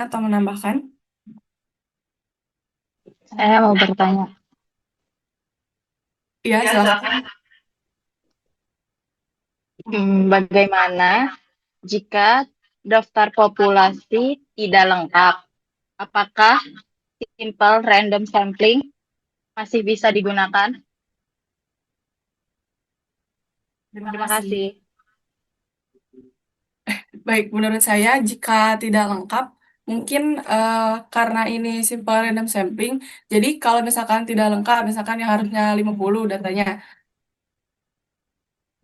atau menambahkan? Saya mau bertanya, Iya, silahkan. bagaimana jika daftar populasi tidak lengkap? Apakah simple random sampling masih bisa digunakan? Terima Terima kasih. kasih. Baik, menurut saya jika tidak lengkap, mungkin karena ini simple random sampling, jadi kalau misalkan tidak lengkap, misalkan yang harusnya 50 datanya,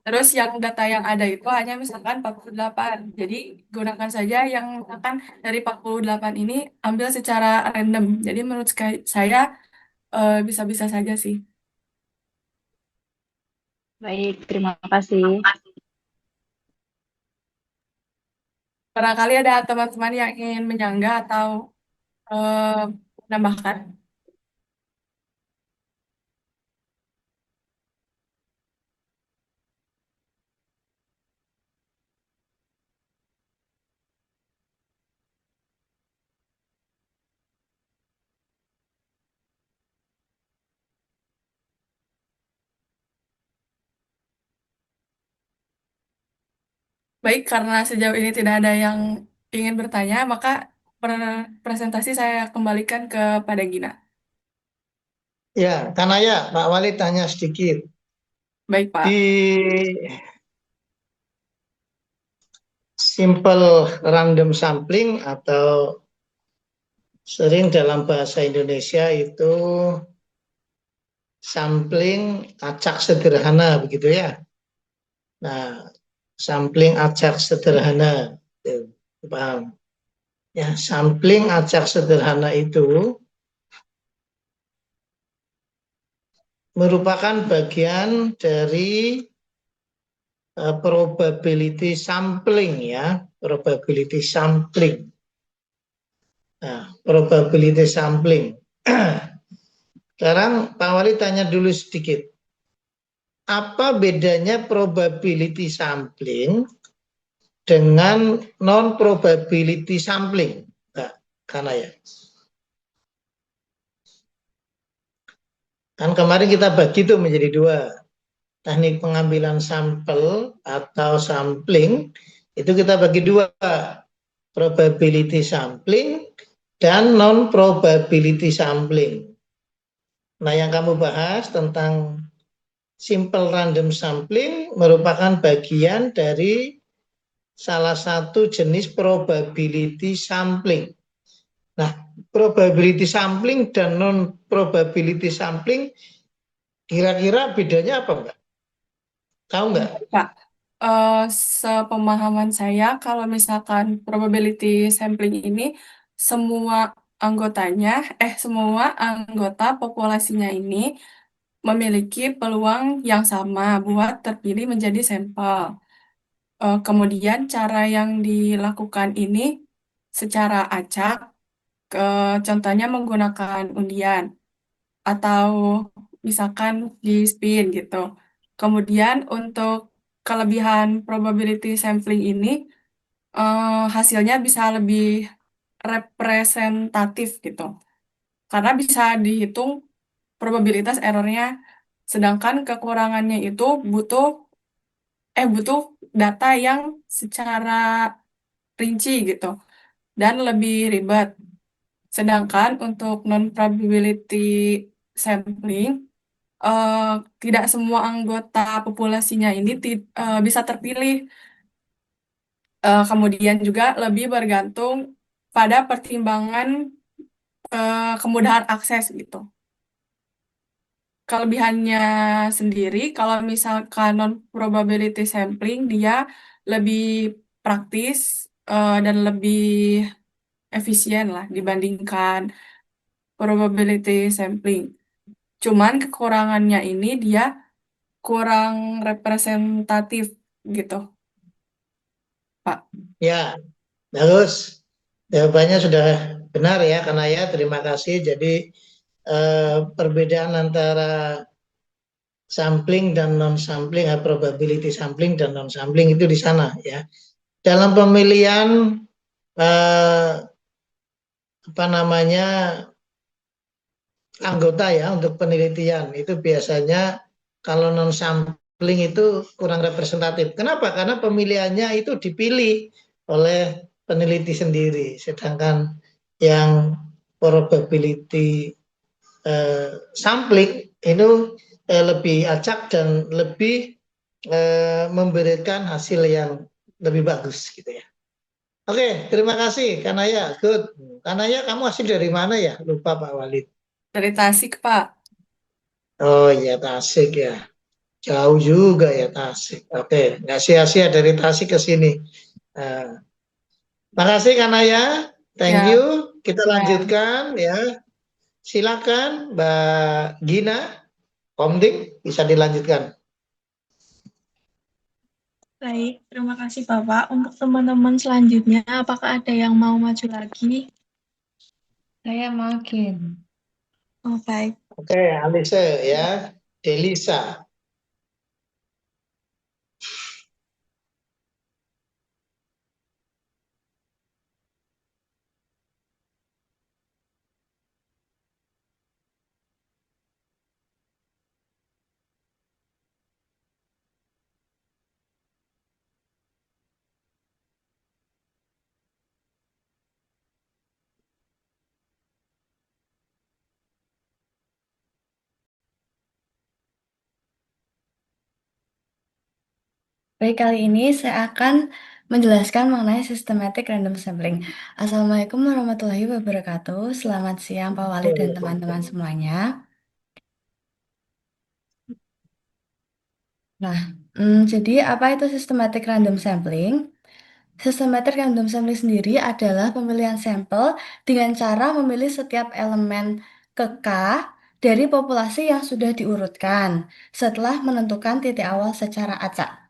terus yang data yang ada itu hanya misalkan 48. Jadi gunakan saja yang misalkan dari 48 ini ambil secara random. Jadi menurut saya bisa-bisa saja sih. Baik, terima kasih. Barangkali ada teman-teman yang ingin menyanggah atau eh, menambahkan. Baik, karena sejauh ini tidak ada yang ingin bertanya, maka presentasi saya kembalikan kepada Gina. Ya, Tanaya, Pak Wali tanya sedikit. Baik, Pak. Di simple random sampling atau sering dalam bahasa Indonesia itu sampling acak sederhana begitu ya. Nah, sampling acak sederhana, itu, paham? Ya, sampling acak sederhana itu merupakan bagian dari probability sampling ya, probability sampling. Nah, probability sampling. Sekarang Pak Wali tanya dulu sedikit. Apa bedanya probability sampling dengan non probability sampling? Nah, karena ya. Kan kemarin kita bagi itu menjadi dua. Teknik pengambilan sampel atau sampling itu kita bagi dua. Probability sampling dan non probability sampling. Nah, yang kamu bahas tentang simple random sampling merupakan bagian dari salah satu jenis probability sampling. Nah, probability sampling dan non probability sampling kira-kira bedanya apa enggak? Tahu enggak? Pak, eh, sepemahaman saya, kalau misalkan probability sampling ini, semua anggotanya, semua anggota populasinya ini memiliki peluang yang sama buat terpilih menjadi sampel. Kemudian cara yang dilakukan ini secara acak, contohnya menggunakan undian atau misalkan di spin gitu. Kemudian untuk kelebihan probability sampling ini hasilnya bisa lebih representatif gitu. Karena bisa dihitung probabilitas errornya. Sedangkan kekurangannya itu butuh data yang secara rinci gitu dan lebih ribet. Sedangkan untuk non-probability sampling, eh, tidak semua anggota populasinya ini bisa terpilih. Kemudian juga lebih bergantung pada pertimbangan kemudahan akses gitu. Kelebihannya sendiri, kalau misalkan non-probability sampling, dia lebih praktis dan lebih efisien lah dibandingkan probability sampling. Cuman kekurangannya ini dia kurang representatif gitu, Pak. Ya, bagus. Jawabannya sudah benar ya, karena ya terima kasih. Jadi perbedaan antara sampling dan non sampling, probability sampling dan non sampling itu di sana ya. Dalam pemilihan eh, apa namanya anggota ya untuk penelitian itu biasanya kalau non sampling itu kurang representatif. Kenapa? Karena pemilihannya itu dipilih oleh peneliti sendiri, sedangkan yang probability sampling itu lebih acak dan lebih memberikan hasil yang lebih bagus gitu ya. Oke, terima kasih Kanaya. Good. Kanaya, kamu asli dari mana ya? Lupa Pak Walid. Dari Tasik, Pak. Oh iya, Tasik ya. Jauh juga ya Tasik. Oke, nggak sia-sia dari Tasik ke sini. Nah, makasih Kanaya. Thank you. Ya, Kita ya. lanjutkan ya. Silakan Mbak Gina, Komding bisa dilanjutkan. Baik, terima kasih Bapak. Untuk teman-teman selanjutnya, apakah ada yang mau maju lagi? Saya makin. Oh, baik. Oke, Alisa ya. Delisa. Baik, kali ini saya akan menjelaskan mengenai systematic random sampling. Assalamualaikum warahmatullahi wabarakatuh. Selamat siang Pak Wali dan teman-teman semuanya. Nah, jadi apa itu systematic random sampling? Systematic random sampling sendiri adalah pemilihan sampel dengan cara memilih setiap elemen ke K dari populasi yang sudah diurutkan setelah menentukan titik awal secara acak.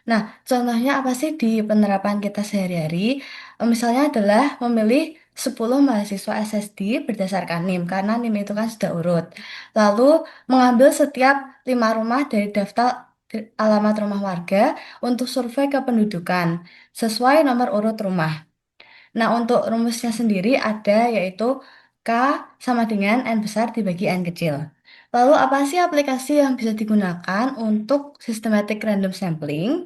Nah, contohnya apa sih di penerapan kita sehari-hari? Misalnya adalah memilih 10 mahasiswa SSD berdasarkan NIM, karena NIM itu kan sudah urut. Lalu mengambil setiap 5 rumah dari daftar alamat rumah warga untuk survei kependudukan sesuai nomor urut rumah. Nah, untuk rumusnya sendiri ada yaitu K sama dengan N besar dibagi N kecil. Lalu apa sih aplikasi yang bisa digunakan untuk systematic random sampling?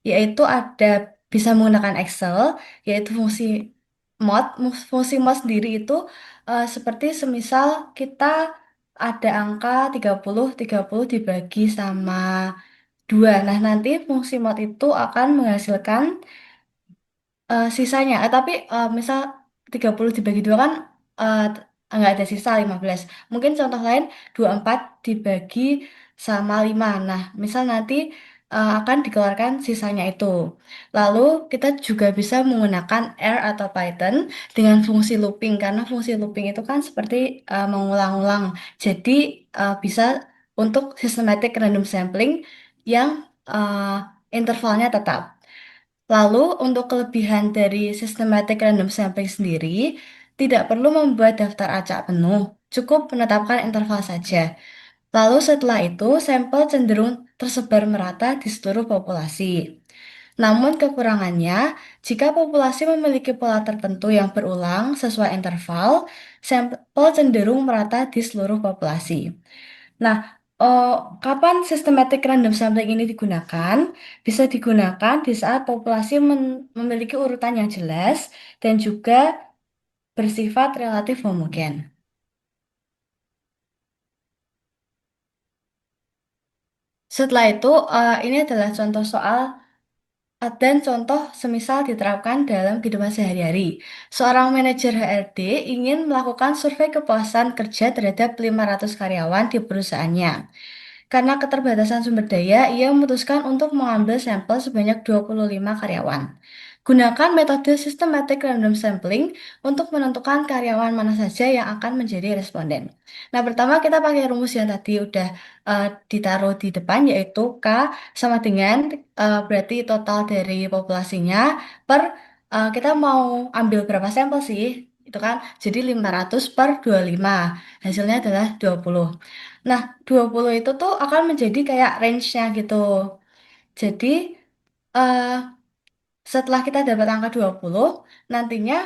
Yaitu ada bisa menggunakan Excel, yaitu fungsi mod. Fungsi mod sendiri itu seperti semisal kita ada angka 30 dibagi sama 2. Nah, nanti fungsi mod itu akan menghasilkan sisanya. Tapi misal 30 dibagi 2 kan nggak ada sisa 15. Mungkin contoh lain 24 dibagi sama 5. Nah, misal nanti akan dikeluarkan sisanya itu. Lalu kita juga bisa menggunakan R atau Python dengan fungsi looping karena fungsi looping itu kan seperti mengulang-ulang. Jadi bisa untuk systematic random sampling yang intervalnya tetap. Lalu, untuk kelebihan dari systematic random sampling sendiri, tidak perlu membuat daftar acak penuh, cukup menetapkan interval saja. Lalu setelah itu, sampel cenderung tersebar merata di seluruh populasi. Namun kekurangannya, jika populasi memiliki pola tertentu yang berulang sesuai interval, sampel cenderung merata di seluruh populasi. Nah, eh, kapan systematic random sampling ini digunakan? Bisa digunakan di saat populasi memiliki urutan yang jelas dan juga bersifat relatif homogen. Setelah itu, ini adalah contoh soal dan contoh semisal diterapkan dalam kehidupan sehari-hari. Seorang manajer HRD ingin melakukan survei kepuasan kerja terhadap 500 karyawan di perusahaannya. Karena keterbatasan sumber daya, ia memutuskan untuk mengambil sampel sebanyak 25 karyawan. Gunakan metode systematic random sampling untuk menentukan karyawan mana saja yang akan menjadi responden. Nah, pertama kita pakai rumus yang tadi udah ditaruh di depan, yaitu K sama dengan berarti total dari populasinya per kita mau ambil berapa sampel sih? Itu kan jadi 500 per 25. Hasilnya adalah 20. Nah, 20 itu tuh akan menjadi kayak range-nya gitu. Jadi, eh, setelah kita dapat angka 20, nantinya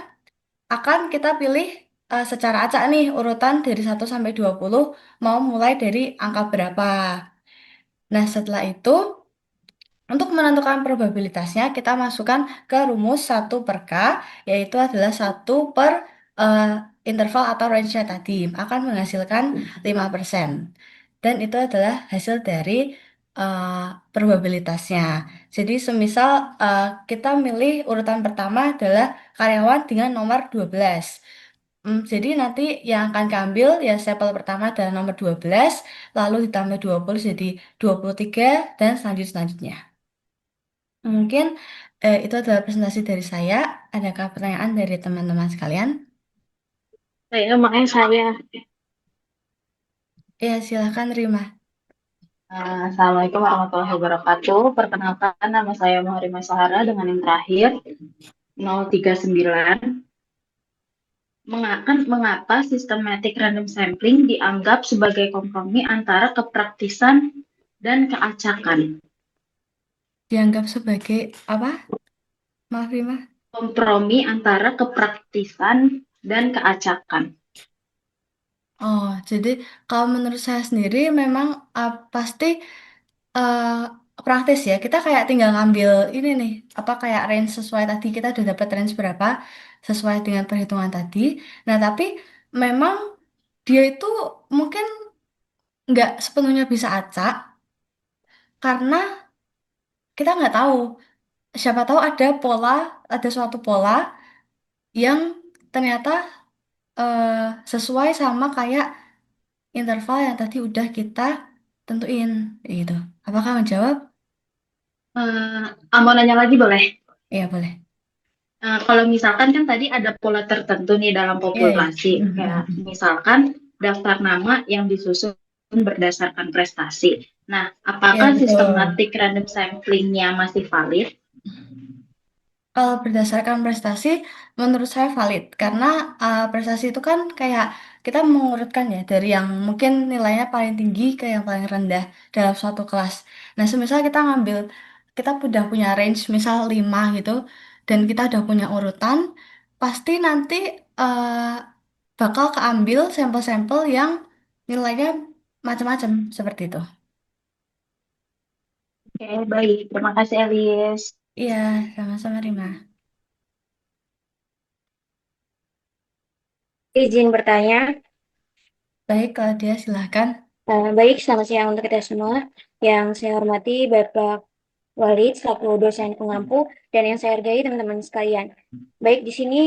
akan kita pilih secara acak nih urutan dari 1 sampai 20 mau mulai dari angka berapa. Nah, setelah itu untuk menentukan probabilitasnya kita masukkan ke rumus 1/K, yaitu adalah 1 per eh, interval atau range-nya tadi akan menghasilkan 5%. Dan itu adalah hasil dari eh, probabilitasnya. Jadi semisal kita milih urutan pertama adalah karyawan dengan nomor 12. Jadi nanti yang akan diambil ya sampel pertama adalah nomor 12, lalu ditambah 20 jadi 23 dan selanjutnya. Mungkin itu adalah presentasi dari saya. Adakah pertanyaan dari teman-teman sekalian? Makanya saya. Ya, silakan Rima. Assalamualaikum warahmatullahi wabarakatuh. Perkenalkan, nama saya Muharimah Sahara dengan yang terakhir 039. Mengapa systematic random sampling dianggap sebagai kompromi antara kepraktisan dan keacakan? Dianggap sebagai apa? Maaf Rima. Kompromi antara kepraktisan dan keacakan. Oh, jadi kalau menurut saya sendiri memang pasti eh, praktis ya. Kita kayak tinggal ngambil ini nih, apa kayak range sesuai tadi kita udah dapat range berapa sesuai dengan perhitungan tadi. Nah, tapi memang dia itu mungkin nggak sepenuhnya bisa acak karena kita nggak tahu. Siapa tahu ada suatu pola yang ternyata eh, sesuai sama kayak interval yang tadi udah kita tentuin, gitu. Apakah menjawab? Mau nanya lagi boleh? Iya, boleh. Kalau misalkan kan tadi ada pola tertentu nih dalam Iya, iya. populasi, kayak misalkan daftar nama yang disusun berdasarkan prestasi. Nah, Iya, apakah betul. sistematik random samplingnya masih valid? Kalau berdasarkan prestasi, menurut saya valid karena prestasi itu kan kayak kita mengurutkan ya dari yang mungkin nilainya paling tinggi ke yang paling rendah dalam suatu kelas. Nah, semisal kita udah punya range misal 5 gitu, dan kita udah punya urutan, pasti nanti eh, bakal keambil sampel-sampel yang nilainya macam-macam seperti itu. Oke, baik. Terima kasih, Elis. Iya, sama-sama Rima. Izin bertanya. Baik, kalau dia silahkan. Baik, selamat siang untuk kita semua. Yang saya hormati Bapak Walid selaku dosen pengampu dan yang saya hargai teman-teman sekalian. Baik, di sini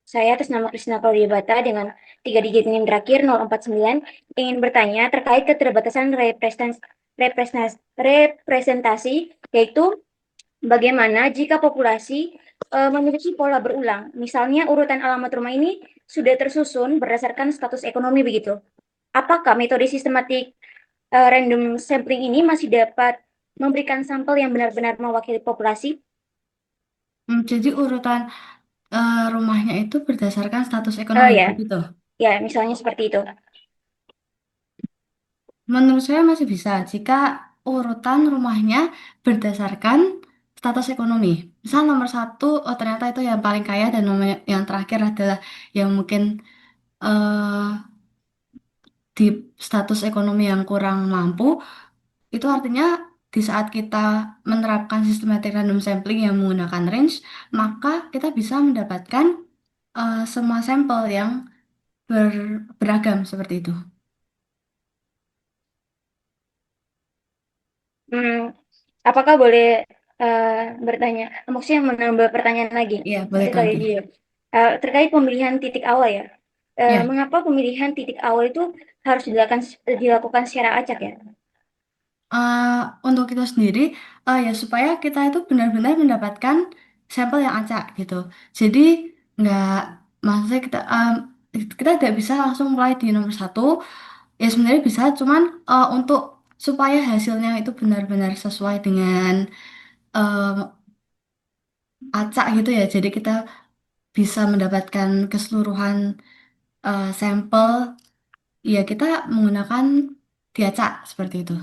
saya atas nama Krisna Bata dengan 3 digit NIM terakhir 049 ingin bertanya terkait keterbatasan representasi, yaitu bagaimana jika populasi memiliki pola berulang. Misalnya urutan alamat rumah ini sudah tersusun berdasarkan status ekonomi begitu. Apakah metode sistematik random sampling ini masih dapat memberikan sampel yang benar-benar mewakili populasi? Jadi urutan rumahnya itu berdasarkan status ekonomi, Ya, begitu. ya, misalnya seperti itu. Menurut saya masih bisa jika urutan rumahnya berdasarkan status ekonomi. Misal nomor 1, oh ternyata itu yang paling kaya dan nomor yang terakhir adalah yang mungkin eh, di status ekonomi yang kurang mampu. Itu artinya di saat kita menerapkan systematic random sampling yang menggunakan range, maka kita bisa mendapatkan semua sampel yang beragam seperti itu. Hmm, apakah boleh bertanya? Maksudnya menambah pertanyaan lagi. Iya, boleh Nanti Kak kali Adil. dia. Terkait pemilihan titik awal ya. Ya, Mengapa pemilihan titik awal itu harus dilakukan secara acak ya? eh, untuk itu sendiri, ya supaya kita itu benar-benar mendapatkan sampel yang acak gitu. Jadi nggak, maksudnya kita tidak bisa langsung mulai di nomor 1. Ya sebenarnya bisa, cuman untuk supaya hasilnya itu benar-benar sesuai dengan eh, acak gitu ya. Jadi kita bisa mendapatkan keseluruhan sampel. Ya kita menggunakan diacak seperti itu.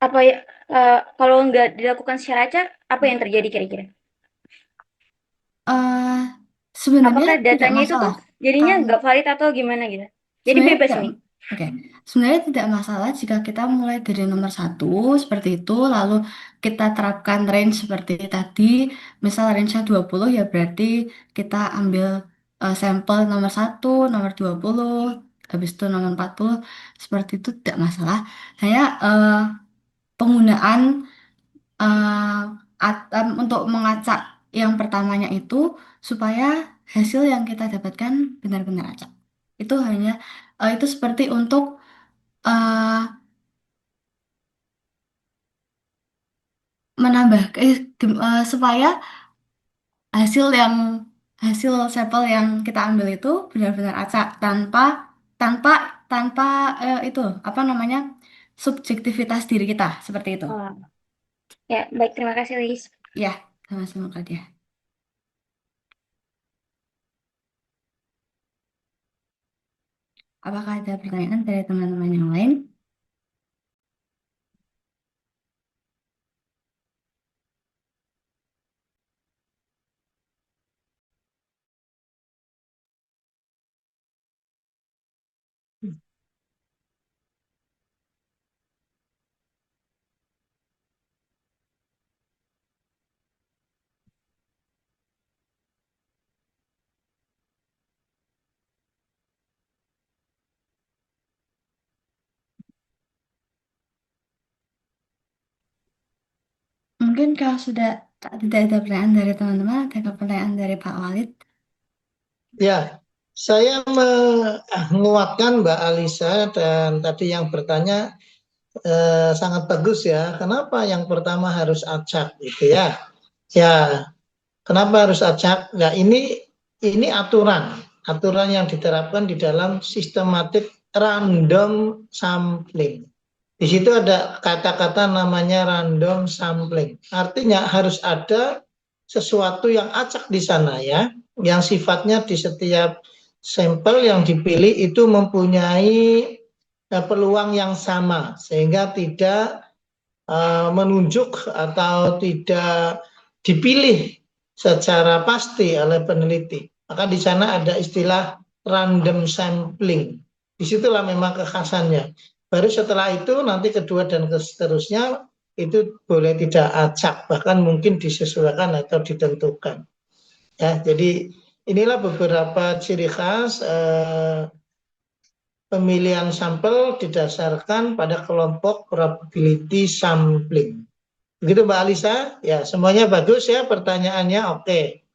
Apa ya, kalau nggak dilakukan secara acak, apa yang terjadi kira-kira? eh Sebenarnya Apakah tidak datanya itu tuh masalah. Jadinya Kalau nggak valid atau gimana gitu. Jadi sebenarnya bebas tidak, nih. oke, sebenarnya tidak masalah jika kita mulai dari nomor satu seperti itu, lalu kita terapkan range seperti tadi, misal range-nya 20 ya berarti kita ambil sampel nomor satu, nomor 20, habis itu nomor 40, seperti itu tidak masalah. Hanya penggunaan untuk mengacak yang pertamanya itu supaya hasil yang kita dapatkan benar-benar acak. Itu hanya itu seperti untuk eh, menambah supaya hasil yang hasil sampel yang kita ambil itu benar-benar acak tanpa tanpa tanpa itu apa namanya subjektivitas diri kita seperti itu. Oh, ya, baik. Terima kasih, Lis. Ya, sama-sama Kak dia. Apakah ada pertanyaan dari teman-teman yang lain? Mungkin kalau sudah tidak ada pertanyaan dari teman-teman, ada pertanyaan dari Pak Walid. Ya, saya menguatkan Mbak Alisa dan tadi yang bertanya sangat bagus ya. Kenapa yang pertama harus acak gitu ya? Ya, kenapa harus acak? Nah, ini aturan yang diterapkan di dalam sistematik random sampling. Di situ ada kata-kata namanya random sampling. Artinya harus ada sesuatu yang acak di sana ya, yang sifatnya di setiap sampel yang dipilih itu mempunyai peluang yang sama sehingga tidak menunjuk atau tidak dipilih secara pasti oleh peneliti. Maka di sana ada istilah random sampling. Disitulah memang kekhasannya. Baru setelah itu nanti kedua dan seterusnya itu boleh tidak acak, bahkan mungkin disesuaikan atau ditentukan. Ya, jadi inilah beberapa ciri khas pemilihan sampel didasarkan pada kelompok probability sampling. Begitu Mbak Alisa, ya semuanya bagus ya pertanyaannya, oke.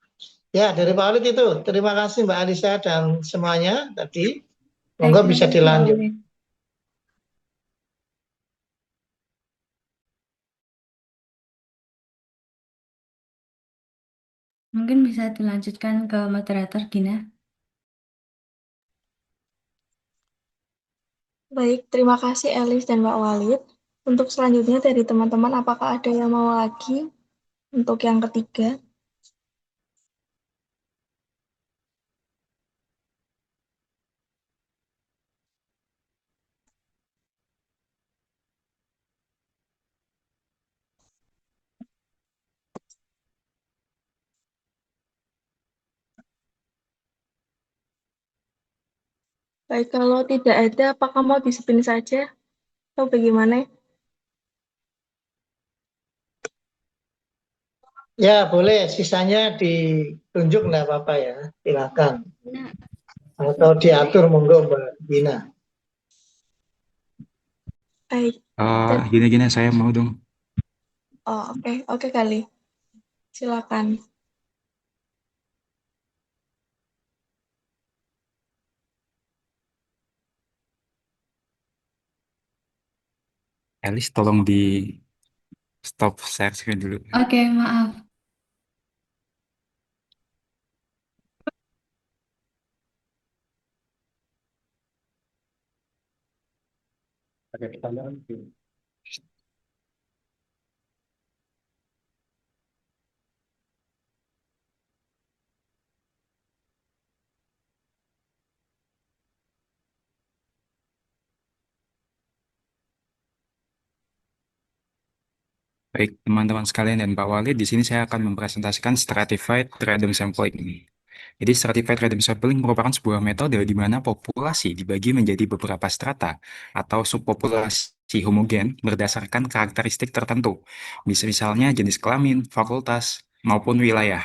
Ya dari Pak Walid itu, terima kasih Mbak Alisa dan semuanya tadi. Baik, Monggo terima bisa kasih Pak dilanjut. Walid. Mungkin bisa dilanjutkan ke moderator Gina. Baik, terima kasih Elis dan Mbak Walid. Untuk selanjutnya dari teman-teman, apakah ada yang mau lagi untuk yang ketiga? Baik, kalau tidak ada, apakah mau di-spin saja? Atau bagaimana? Ya boleh, sisanya ditunjuk nggak apa-apa ya, silakan. Nah, Atau diatur monggo Mbak Gina. Baik. Dan, Gini-gini saya mau dong. oh, oke kali. Silakan. Elis tolong di stop share screen dulu. Oke, maaf. Oke, pertanyaan. Baik, teman-teman sekalian dan Pak Wali, di sini saya akan mempresentasikan stratified random sampling. Jadi stratified random sampling merupakan sebuah metode di mana populasi dibagi menjadi beberapa strata atau subpopulasi homogen berdasarkan karakteristik tertentu, misalnya jenis kelamin, fakultas, maupun wilayah.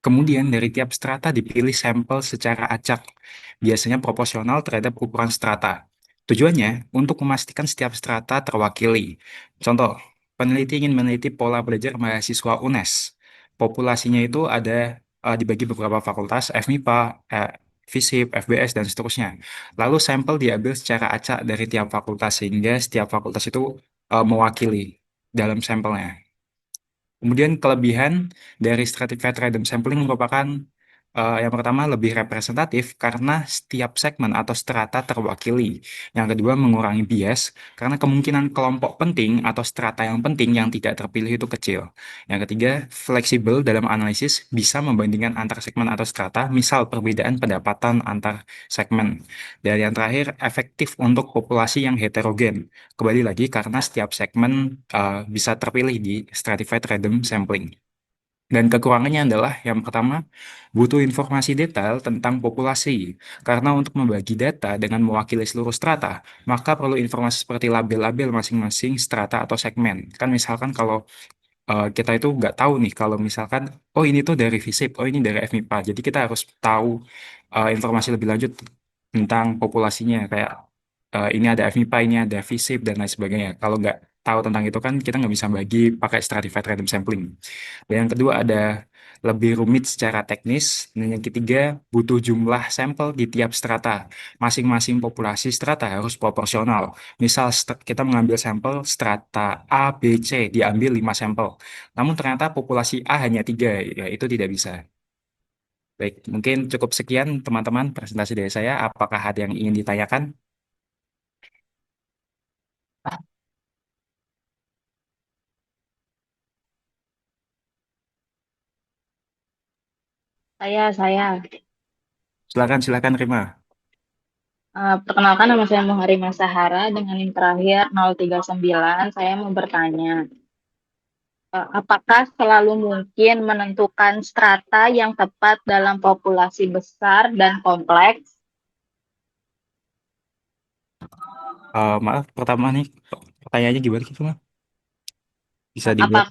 Kemudian dari tiap strata dipilih sampel secara acak, biasanya proporsional terhadap ukuran strata. Tujuannya untuk memastikan setiap strata terwakili. Contoh, peneliti ingin meneliti pola belajar mahasiswa UNES. Populasinya itu ada dibagi beberapa fakultas, FMIPA, FISIP, FBS, dan seterusnya. Lalu sampel diambil secara acak dari tiap fakultas, sehingga setiap fakultas itu mewakili dalam sampelnya. Kemudian kelebihan dari stratified random sampling merupakan yang pertama lebih representatif karena setiap segmen atau strata terwakili. Yang kedua mengurangi bias karena kemungkinan kelompok penting atau strata yang penting yang tidak terpilih itu kecil. Yang ketiga fleksibel dalam analisis bisa membandingkan antar segmen atau strata, misal perbedaan pendapatan antar segmen. Dan yang terakhir efektif untuk populasi yang heterogen. Kembali lagi karena setiap segmen bisa terpilih di stratified random sampling. Dan kekurangannya adalah yang pertama, butuh informasi detail tentang populasi. Karena untuk membagi data dengan mewakili seluruh strata, maka perlu informasi seperti label-label masing-masing strata atau segmen. Kan misalkan kalau kita itu nggak tahu nih kalau misalkan oh ini tuh dari FISIP, oh ini dari FMIPA. Jadi kita harus tahu informasi lebih lanjut tentang populasinya kayak ini ada FMIPA, ini ada FISIP dan lain sebagainya. Kalau nggak tahu tentang itu kan kita nggak bisa bagi pakai stratified random sampling. Dan yang kedua ada lebih rumit secara teknis. Dan yang ketiga butuh jumlah sampel di tiap strata. Masing-masing populasi strata harus proporsional. Misal kita mengambil sampel strata A, B, C, diambil 5 sampel. Namun ternyata populasi A hanya 3, ya itu tidak bisa. Baik, mungkin cukup sekian teman-teman presentasi dari saya. Apakah ada yang ingin ditanyakan? Saya. Silakan, silakan Rima. Perkenalkan nama saya Muharima Sahara dengan NIM terakhir 039. Saya mau bertanya, apakah selalu mungkin menentukan strata yang tepat dalam populasi besar dan kompleks? Maaf, pertama nih pertanyaannya gimana gitu, Mas? Bisa dibuat.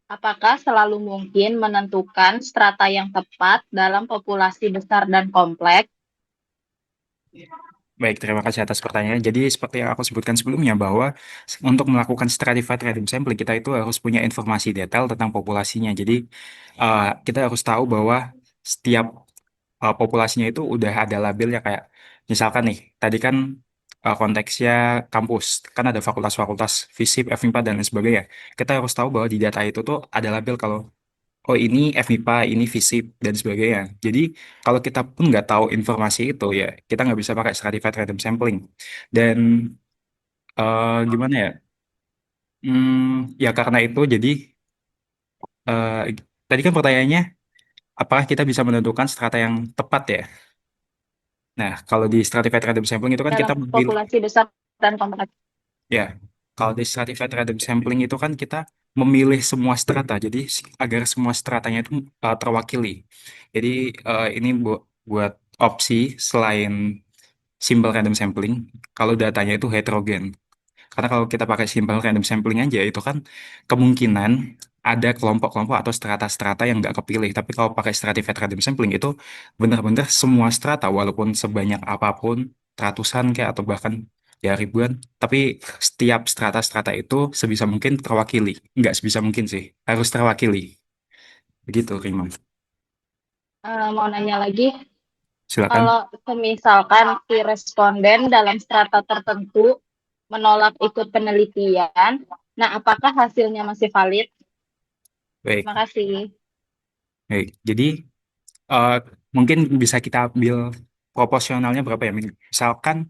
Apakah selalu mungkin menentukan strata yang tepat dalam populasi besar dan kompleks? Baik, terima kasih atas pertanyaannya. Jadi seperti yang aku sebutkan sebelumnya bahwa untuk melakukan stratified random sampling kita itu harus punya informasi detail tentang populasinya. Jadi kita harus tahu bahwa setiap populasinya itu udah ada labelnya kayak misalkan nih, tadi kan konteksnya kampus, kan ada fakultas-fakultas FISIP, FMIPA dan lain sebagainya. Kita harus tahu bahwa di data itu tuh ada label kalau oh ini FMIPA, ini FISIP, dan sebagainya. Jadi kalau kita pun nggak tahu informasi itu ya kita nggak bisa pakai stratified random sampling. Dan gimana ya? Ya karena itu jadi eh, tadi kan pertanyaannya apakah kita bisa menentukan strata yang tepat ya? Nah kalau di stratified random sampling itu kan kita Dalam memilih populasi besar dan kompleks. ya. Kalau di stratified random sampling itu kan kita memilih semua strata, jadi agar semua stratanya itu terwakili. Jadi ini buat opsi selain simple random sampling, kalau datanya itu heterogen. Karena kalau kita pakai simple random sampling aja, itu kan kemungkinan ada kelompok-kelompok atau strata-strata yang nggak kepilih. Tapi kalau pakai stratified random sampling itu benar-benar semua strata, walaupun sebanyak apapun, ratusan kayak atau bahkan ya ribuan, tapi setiap strata-strata itu sebisa mungkin terwakili. Nggak sebisa mungkin sih, harus terwakili. Begitu, Rima. Mau nanya lagi, Silakan. kalau misalkan si responden dalam strata tertentu menolak ikut penelitian, nah apakah hasilnya masih valid? Baik, Terima kasih. baik. Jadi eh, mungkin bisa kita ambil proporsionalnya berapa ya? Misalkan,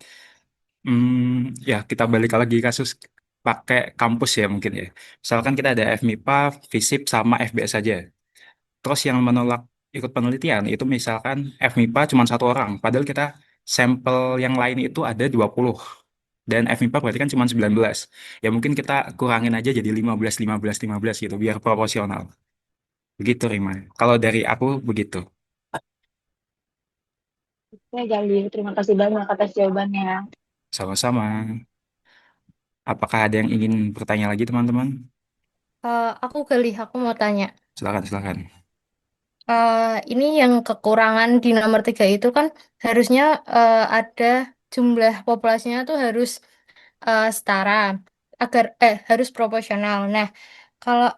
ya kita balik lagi kasus pakai kampus ya mungkin ya. Misalkan kita ada FMIPA, FISIP sama FBS saja. Terus yang menolak ikut penelitian itu misalkan FMIPA cuma 1 orang, padahal kita sampel yang lain itu ada 20 dan FMIPA berarti kan cuma 19. Ya mungkin kita kurangin aja jadi 15, 15, 15 gitu biar proporsional. Begitu Rima. Kalau dari aku begitu. Oke, Gali, terima kasih banyak atas jawabannya. Sama-sama. Apakah ada yang ingin bertanya lagi, teman-teman? Aku Galih, aku mau tanya. Silakan, silakan. Ini yang kekurangan di nomor 3 itu kan harusnya ada jumlah populasinya tuh harus setara harus proporsional. Nah, kalau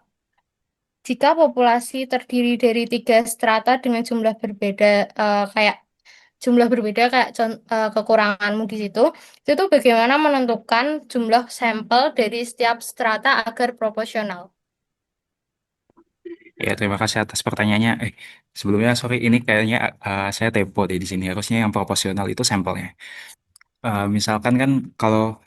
jika populasi terdiri dari 3 strata dengan jumlah berbeda kayak jumlah berbeda kayak kekuranganmu di situ, itu tuh bagaimana menentukan jumlah sampel dari setiap strata agar proporsional? Ya, terima kasih atas pertanyaannya. Sebelumnya, sorry, ini kayaknya saya typo deh di sini. Harusnya yang proporsional itu sampelnya. Misalkan kan kalau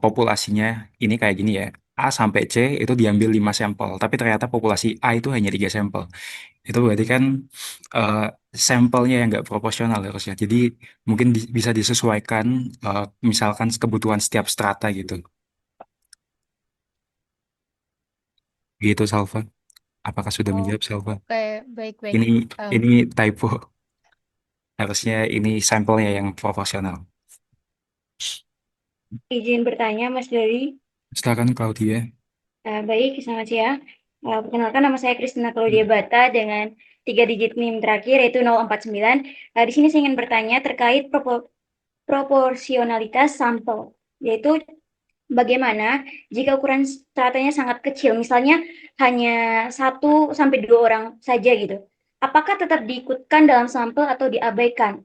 populasinya ini kayak gini ya, A sampai C itu diambil 5 sampel, tapi ternyata populasi A itu hanya 3 sampel. Itu berarti kan eh, sampelnya yang nggak proporsional harusnya. Jadi mungkin bisa disesuaikan misalkan kebutuhan setiap strata gitu. Gitu, Salva. Apakah sudah Oh, menjawab, Salva? oke, baik-baik. Ini Paham. ini typo. Harusnya ini sampelnya yang proporsional. Izin bertanya, Mas Dori. Silakan Claudia. Baik, selamat siang. Perkenalkan nama saya Kristina Claudia Bata dengan 3 digit NIM terakhir yaitu 049. Di sini saya ingin bertanya terkait proporsionalitas sampel, yaitu bagaimana jika ukuran stratanya sangat kecil, misalnya hanya 1 sampai 2 orang saja gitu. Apakah tetap diikutkan dalam sampel atau diabaikan?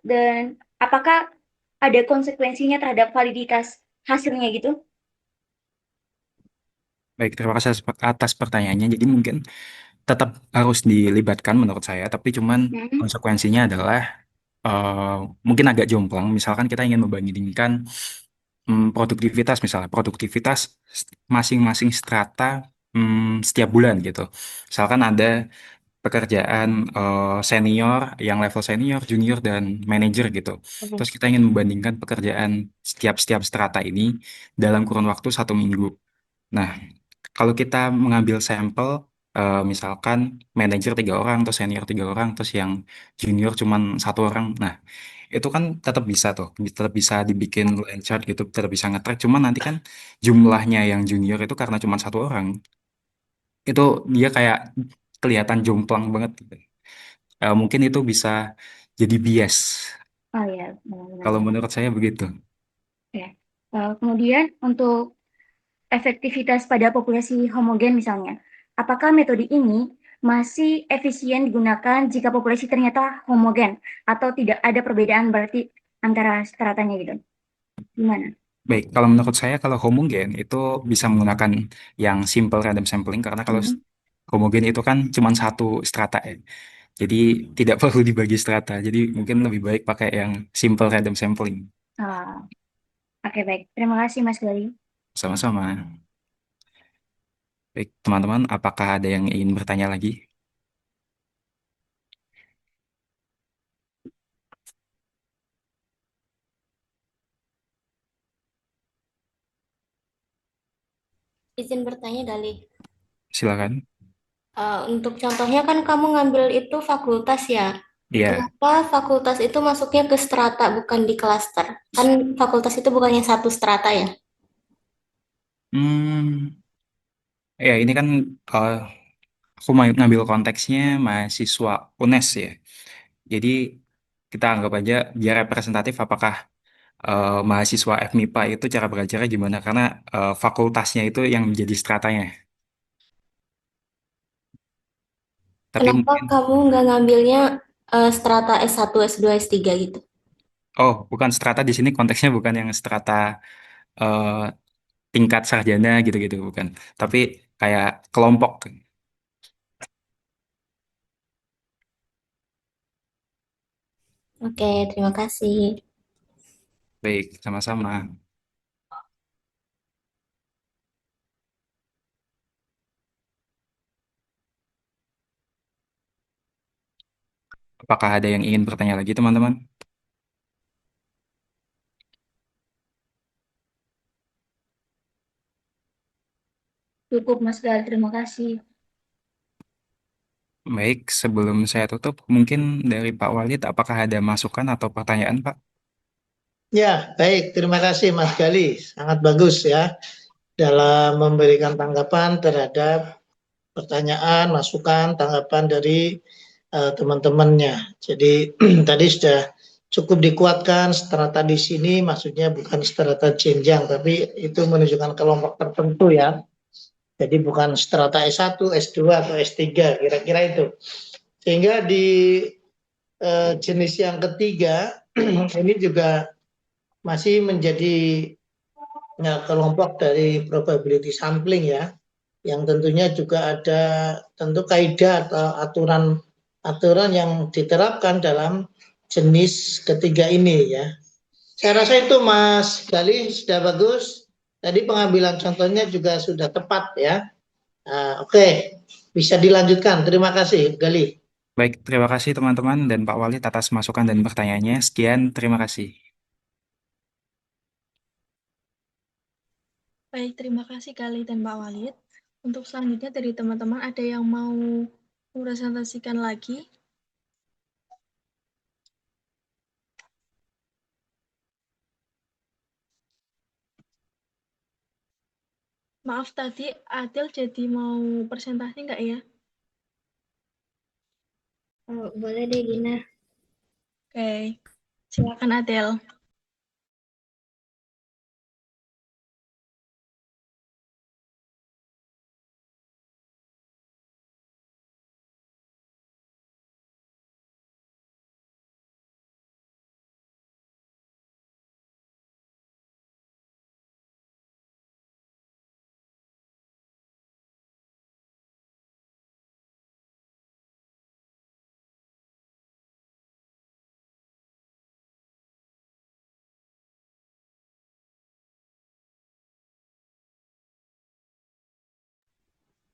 Dan apakah ada konsekuensinya terhadap validitas hasilnya gitu? Baik, terima kasih atas pertanyaannya. Jadi mungkin tetap harus dilibatkan menurut saya, tapi cuman Hmm. konsekuensinya adalah eh, mungkin agak jomplang. Misalkan kita ingin membandingkan produktivitas, misalnya produktivitas masing-masing strata setiap bulan gitu. Misalkan ada pekerjaan senior, yang level senior, junior, dan manajer gitu. Oke. Terus kita ingin membandingkan pekerjaan setiap strata ini dalam kurun waktu 1 minggu. Nah, kalau kita mengambil sampel, misalkan manajer 3 orang, atau senior 3 orang, terus yang junior cuman 1 orang, nah itu kan tetap bisa tuh, tetap bisa dibikin line chart gitu, tetap bisa nge-track. Cuman nanti kan jumlahnya yang junior itu karena cuma 1 orang, itu dia kayak kelihatan jomplang banget gitu. Mungkin itu bisa jadi bias. Oh ya, benar-benar. Kalau menurut saya begitu. Ya. Kemudian untuk efektivitas pada populasi homogen misalnya, apakah metode ini masih efisien digunakan jika populasi ternyata homogen atau tidak ada perbedaan berarti antara stratanya gitu? Gimana? Baik, kalau menurut saya kalau homogen itu bisa menggunakan yang simple random sampling, karena kalau Hmm. homogen itu kan cuma satu strata ya. Jadi tidak perlu dibagi strata. Jadi mungkin lebih baik pakai yang simple random sampling. Ah, oke, baik. Terima kasih Mas Gali. Sama-sama. Baik, teman-teman, apakah ada yang ingin bertanya lagi? Izin bertanya, Dali. Silakan. Untuk contohnya kan kamu ngambil itu fakultas ya. Iya. Kenapa fakultas itu masuknya ke strata bukan di klaster? Kan fakultas itu bukannya satu strata ya? Hmm, ya ini kan eh, aku mau ngambil konteksnya mahasiswa UNES ya. Jadi kita anggap aja biar representatif apakah mahasiswa FMIPA itu cara belajarnya gimana, karena fakultasnya itu yang menjadi stratanya. Tapi Kenapa mungkin, kamu nggak ngambilnya strata S1, S2, S3 gitu? oh bukan strata di sini konteksnya bukan yang strata eh, tingkat sarjana gitu-gitu, bukan. Tapi kayak kelompok. Oke, terima kasih. Baik, sama-sama. Apakah ada yang ingin bertanya lagi, teman-teman? Cukup Mas Gali, terima kasih. Baik, sebelum saya tutup, mungkin dari Pak Walid, apakah ada masukan atau pertanyaan, Pak? Ya, baik. Terima kasih Mas Gali. Sangat bagus ya dalam memberikan tanggapan terhadap pertanyaan, masukan, tanggapan dari teman-temannya. Jadi tadi sudah cukup dikuatkan strata di sini maksudnya bukan strata jenjang, tapi itu menunjukkan kelompok tertentu ya. Jadi bukan strata S1, S2 atau S3, kira-kira itu. Sehingga di jenis yang ketiga ini juga masih menjadi kelompok dari probability sampling ya, yang tentunya juga ada tentu kaidah atau aturan yang diterapkan dalam jenis ketiga ini ya. Saya rasa itu Mas Gali sudah bagus. Tadi pengambilan contohnya juga sudah tepat ya. Oke, bisa dilanjutkan. Terima kasih Gali. Baik, terima kasih teman-teman dan Pak Walid atas masukan dan pertanyaannya. Sekian, terima kasih. Baik, terima kasih Kali dan Pak Walid. Untuk selanjutnya dari teman-teman ada yang mau presentasikan lagi? Maaf tadi Adil jadi mau presentasi nggak ya? Oh, boleh deh Gina. Oke, silakan Adil.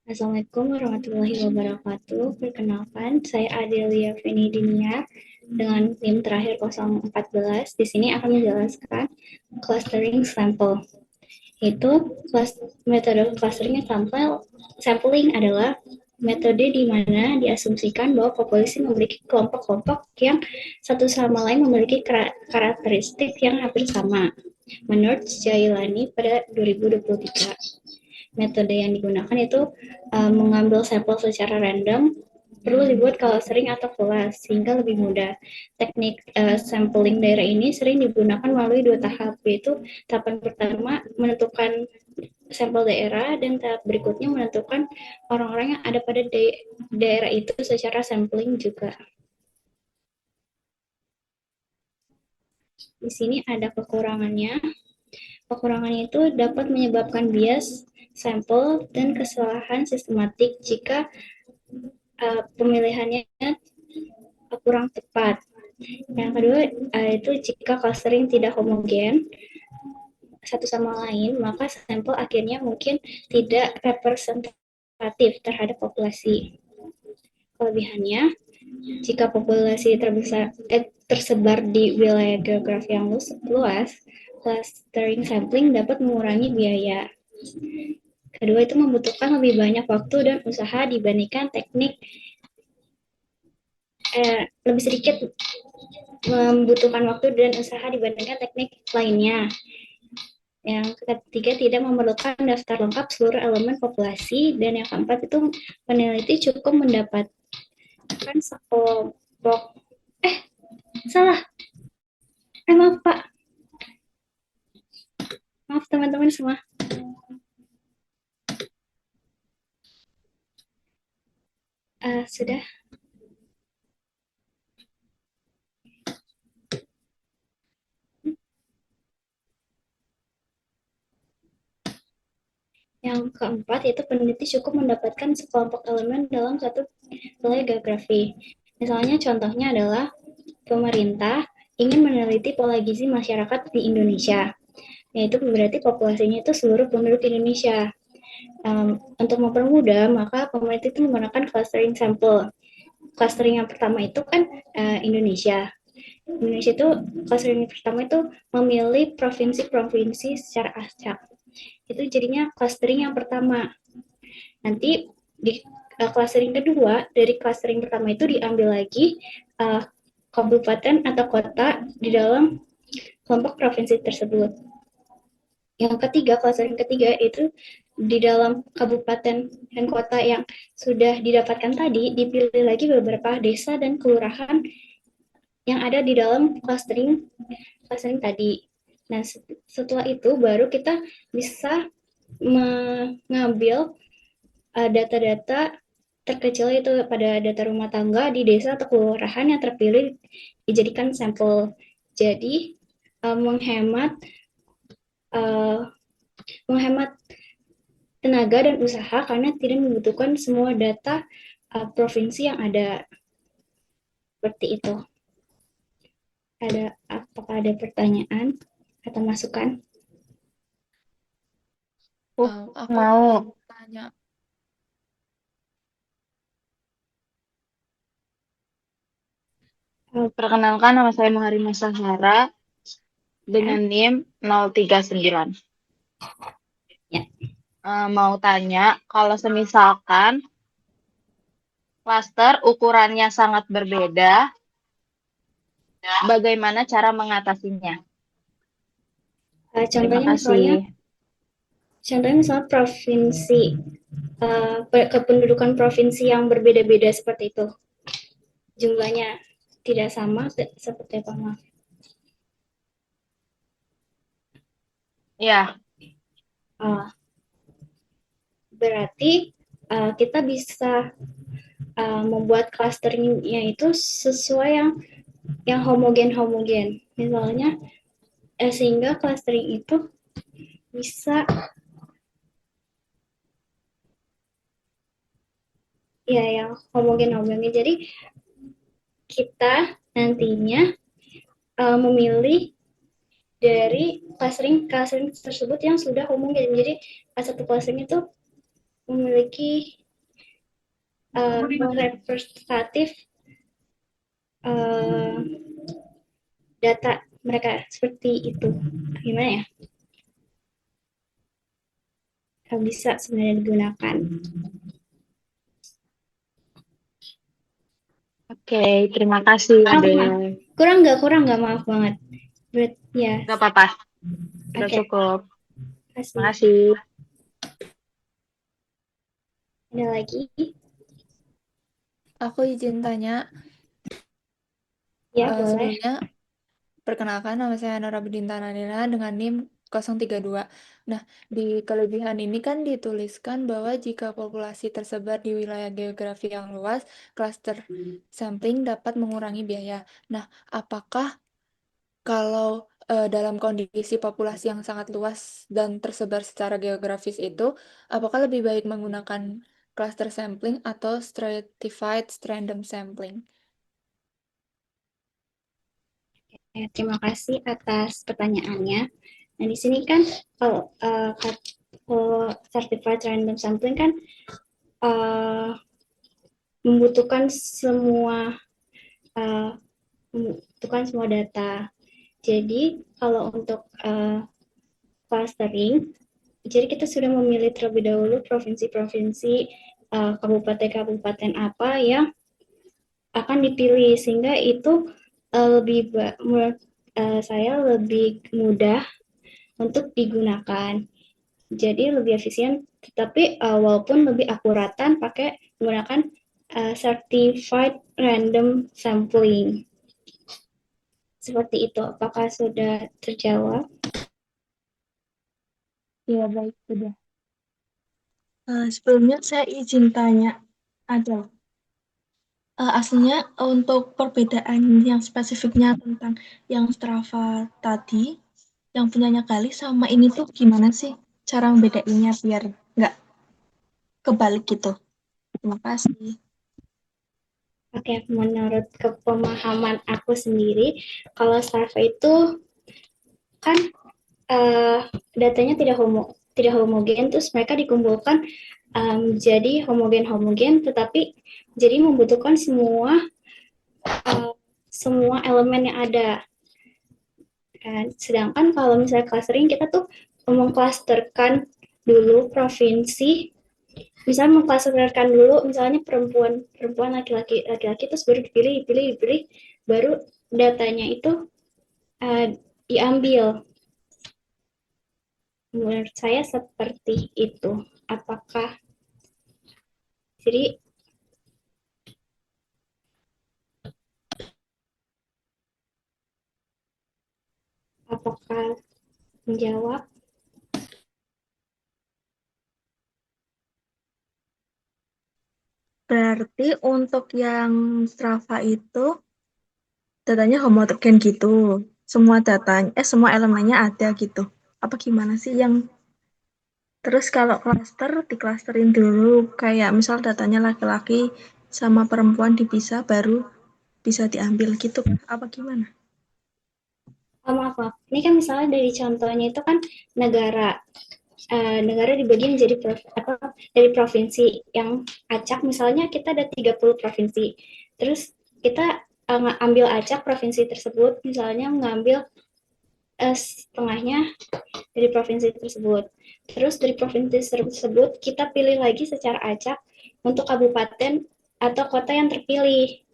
Assalamualaikum warahmatullahi wabarakatuh. Perkenalkan, saya Adelia Fenidinia dengan NIM terakhir 014. Di sini akan menjelaskan clustering sampel. Itu metode clustering sampling adalah metode di mana diasumsikan bahwa populasi memiliki kelompok-kelompok yang satu sama lain memiliki karakteristik yang hampir sama. Menurut Jailani pada 2023. Metode yang digunakan itu mengambil sampel secara random, perlu dibuat clustering atau kelas sehingga lebih mudah. Teknik sampling daerah ini sering digunakan melalui dua tahap, yaitu tahapan pertama menentukan sampel daerah dan tahap berikutnya menentukan orang-orang yang ada pada daerah itu secara sampling juga. Di sini ada kekurangannya. Kekurangannya itu dapat menyebabkan bias sampel dan kesalahan sistematik jika pemilihannya kurang tepat. Yang kedua itu jika clustering tidak homogen satu sama lain, maka sampel akhirnya mungkin tidak representatif terhadap populasi. Kelebihannya, jika populasi tersebar di wilayah geografi yang luas, clustering sampling dapat mengurangi biaya. Kedua, itu membutuhkan lebih banyak waktu dan usaha dibandingkan teknik lebih sedikit membutuhkan waktu dan usaha dibandingkan teknik lainnya. Yang ketiga, tidak memerlukan daftar lengkap seluruh elemen populasi. Dan yang keempat, itu peneliti cukup mendapatkan sekelompok salah. Maaf Pak. Maaf teman-teman semua. Sudah. Yang keempat, yaitu peneliti cukup mendapatkan sekelompok elemen dalam satu wilayah geografi. Misalnya contohnya adalah pemerintah ingin meneliti pola gizi masyarakat di Indonesia, yaitu berarti populasinya itu seluruh penduduk Indonesia. Untuk mempermudah, maka pemerintah itu menggunakan clustering sampel. Clustering yang pertama itu kan Indonesia. Indonesia itu clustering yang pertama itu memilih provinsi-provinsi secara acak. Itu jadinya clustering yang pertama. Nanti clustering kedua, dari clustering pertama itu diambil lagi kabupaten atau kota di dalam kelompok provinsi tersebut. Yang ketiga, clustering ketiga itu di dalam kabupaten dan kota yang sudah didapatkan tadi, dipilih lagi beberapa desa dan kelurahan yang ada di dalam clustering tadi. Nah, setelah itu baru kita bisa mengambil data-data terkecil itu pada data rumah tangga di desa atau kelurahan yang terpilih dijadikan sampel. Jadi menghemat tenaga dan usaha karena tidak membutuhkan semua data provinsi yang ada. Seperti itu. Apakah ada pertanyaan atau masukan? Aku Mau. tanya. Perkenalkan, nama saya Muharimah Sahara dengan NIM 039. Ya. Mau tanya, kalau semisalkan klaster ukurannya sangat berbeda, bagaimana cara mengatasinya? Terima kasih. Contohnya misalnya provinsi, kependudukan provinsi yang berbeda-beda seperti itu. Jumlahnya tidak sama, seperti apa, maaf? Ya. Berarti kita bisa membuat clusteringnya itu sesuai yang homogen. Misalnya, sehingga clustering itu bisa yang homogen. Jadi kita nantinya memilih dari clustering tersebut yang sudah homogen. Jadi satu clustering itu memiliki representatif data mereka seperti itu. Gimana ya? Bisa sebenarnya digunakan. Oke, terima kasih. Kurang nggak? Maaf banget. Ya. Nggak apa-apa. Sudah cukup. Terima kasih. Ada lagi? Aku izin tanya. Ya, boleh. Sebelumnya, perkenalkan, nama saya Nora Bedinta Nadina dengan NIM 032. Nah, di kelebihan ini kan dituliskan bahwa jika populasi tersebar di wilayah geografi yang luas, cluster sampling dapat mengurangi biaya. Nah, apakah kalau dalam kondisi populasi yang sangat luas dan tersebar secara geografis itu, apakah lebih baik menggunakan cluster sampling atau stratified random sampling? Terima kasih atas pertanyaannya. Nah, di sini kan kalau certified random sampling kan membutuhkan semua data. Jadi kalau untuk clustering, jadi kita sudah memilih terlebih dahulu provinsi-provinsi, kabupaten-kabupaten apa yang akan dipilih, sehingga itu menurut saya lebih mudah untuk digunakan. Jadi lebih efisien, tetapi walaupun lebih akuratan pakai menggunakan certified random sampling. Seperti itu. Apakah sudah terjawab? Ya, baik, sudah. Sebelumnya saya izin tanya, ada aslinya untuk perbedaan yang spesifiknya tentang yang Strava tadi, yang punyanya Gali sama ini tuh gimana sih cara membedainnya biar nggak kebalik gitu? Terima kasih. Oke, menurut kepemahaman aku sendiri, kalau Strava itu kan datanya tidak homogen, terus mereka dikumpulkan jadi homogen, tetapi jadi membutuhkan semua elemen yang ada. Sedangkan kalau misalnya clustering, kita tuh mengklasterkan dulu provinsi misalnya mengklasifikasikan dulu, misalnya perempuan, laki-laki, terus baru dipilih, baru datanya itu diambil. Menurut saya seperti itu. Apakah jadi apakah menjawab? Berarti untuk yang Strava itu datanya homogen gitu. Semua datanya, semua elemennya ada gitu. Apa gimana sih yang terus kalau klaster diklasterin dulu kayak misal datanya laki-laki sama perempuan dipisah baru bisa diambil gitu. Apa gimana? Maaf, maaf. Ini kan misalnya dari contohnya itu kan negara. Negara dibagi menjadi dari provinsi yang acak, misalnya kita ada 30 provinsi. Terus kita ambil acak provinsi tersebut, misalnya mengambil setengahnya dari provinsi tersebut. Terus dari provinsi tersebut kita pilih lagi secara acak untuk kabupaten atau kota yang terpilih.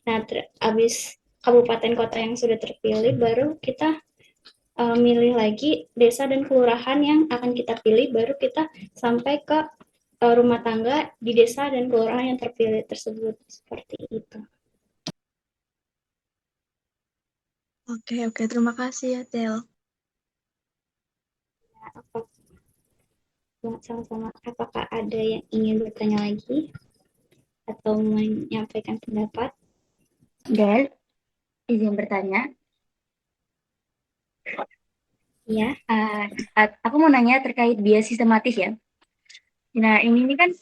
Nah, habis kabupaten kota yang sudah terpilih, baru kita milih lagi desa dan kelurahan yang akan kita pilih, baru kita sampai ke rumah tangga di desa dan kelurahan yang terpilih tersebut. Seperti itu. Oke, terima kasih ya, Tel. Sama-sama. Apakah ada yang ingin bertanya lagi atau menyampaikan pendapat? Dan izin bertanya, Ya, aku mau nanya terkait bias sistematis ya. Nah, ini kan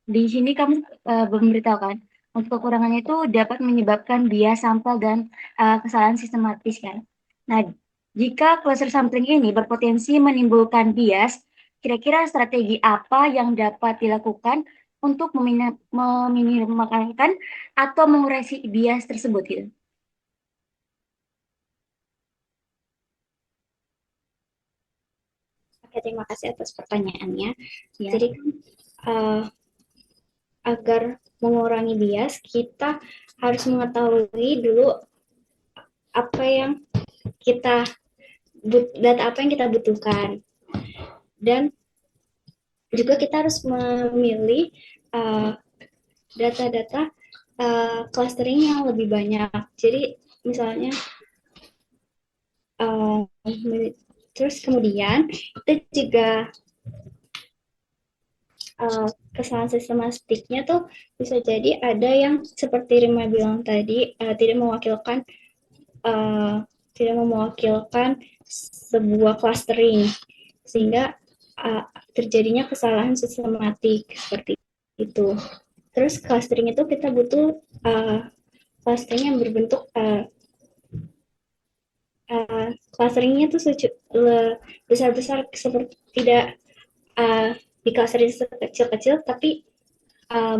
di sini kamu memberitahukan untuk kekurangannya itu dapat menyebabkan bias sampel dan kesalahan sistematis kan. Nah, jika cluster sampling ini berpotensi menimbulkan bias, kira-kira strategi apa yang dapat dilakukan untuk meminimalkan atau mengurangi bias tersebut gitu? oke, terima kasih atas pertanyaannya. Ya. Jadi agar mengurangi bias, kita harus mengetahui dulu apa yang kita data apa yang kita butuhkan, dan juga kita harus memilih data-data clustering yang lebih banyak. Jadi misalnya terus kemudian kita juga kesalahan sistematiknya tuh bisa jadi ada yang seperti Rima bilang tadi, tidak mewakilkan sebuah clustering, sehingga terjadinya kesalahan sistematik seperti itu. Terus clustering itu kita butuh clustering yang berbentuk clusteringnya tuh besar-besar, seperti tidak di clustering kecil-kecil tapi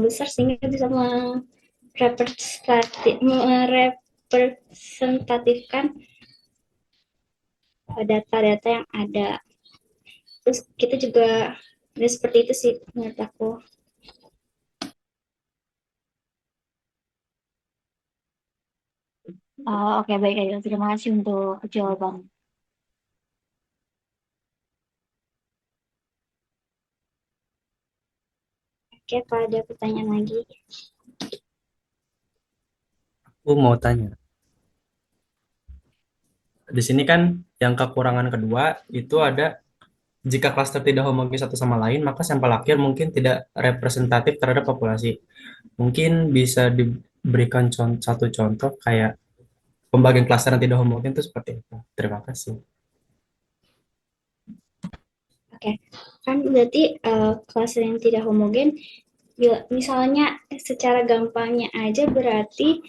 besar, sehingga bisa merepresentatifkan data-data yang ada. Terus kita juga seperti itu sih menurut aku. Oke, baik Ayu. Terima kasih untuk jawaban. Oke, kalau ada pertanyaan lagi. Aku mau tanya. Di sini kan yang kekurangan kedua itu ada jika klaster tidak homogen satu sama lain, maka sampel akhir mungkin tidak representatif terhadap populasi. Mungkin bisa diberikan satu contoh kayak pembagian klaster yang tidak homogen itu seperti apa? Terima kasih. Oke, kan berarti klaster yang tidak homogen, misalnya secara gampangnya aja berarti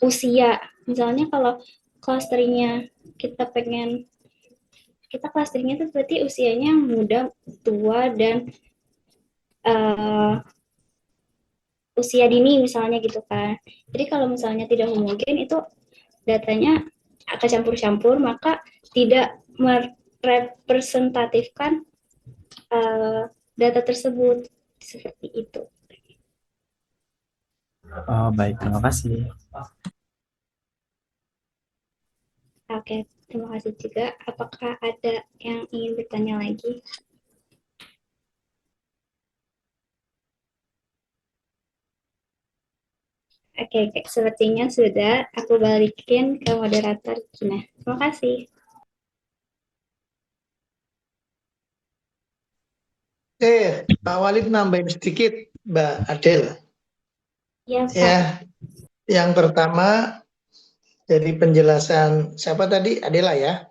usia. Misalnya kalau clusteringnya kita clusteringnya itu berarti usianya muda, tua, dan usia dini misalnya gitu kan. Jadi kalau misalnya tidak homogen itu datanya akan campur-campur, maka tidak merepresentatifkan data tersebut. Seperti itu. Oh, baik, terima kasih. Oke, terima kasih juga. Apakah ada yang ingin bertanya lagi? Oke, sepertinya sudah. Aku balikin ke moderator Gina. Terima kasih. Pak Walid nambahin sedikit, Mbak Adel. Ya, Pak. Ya, yang pertama dari penjelasan siapa tadi? Adela ya.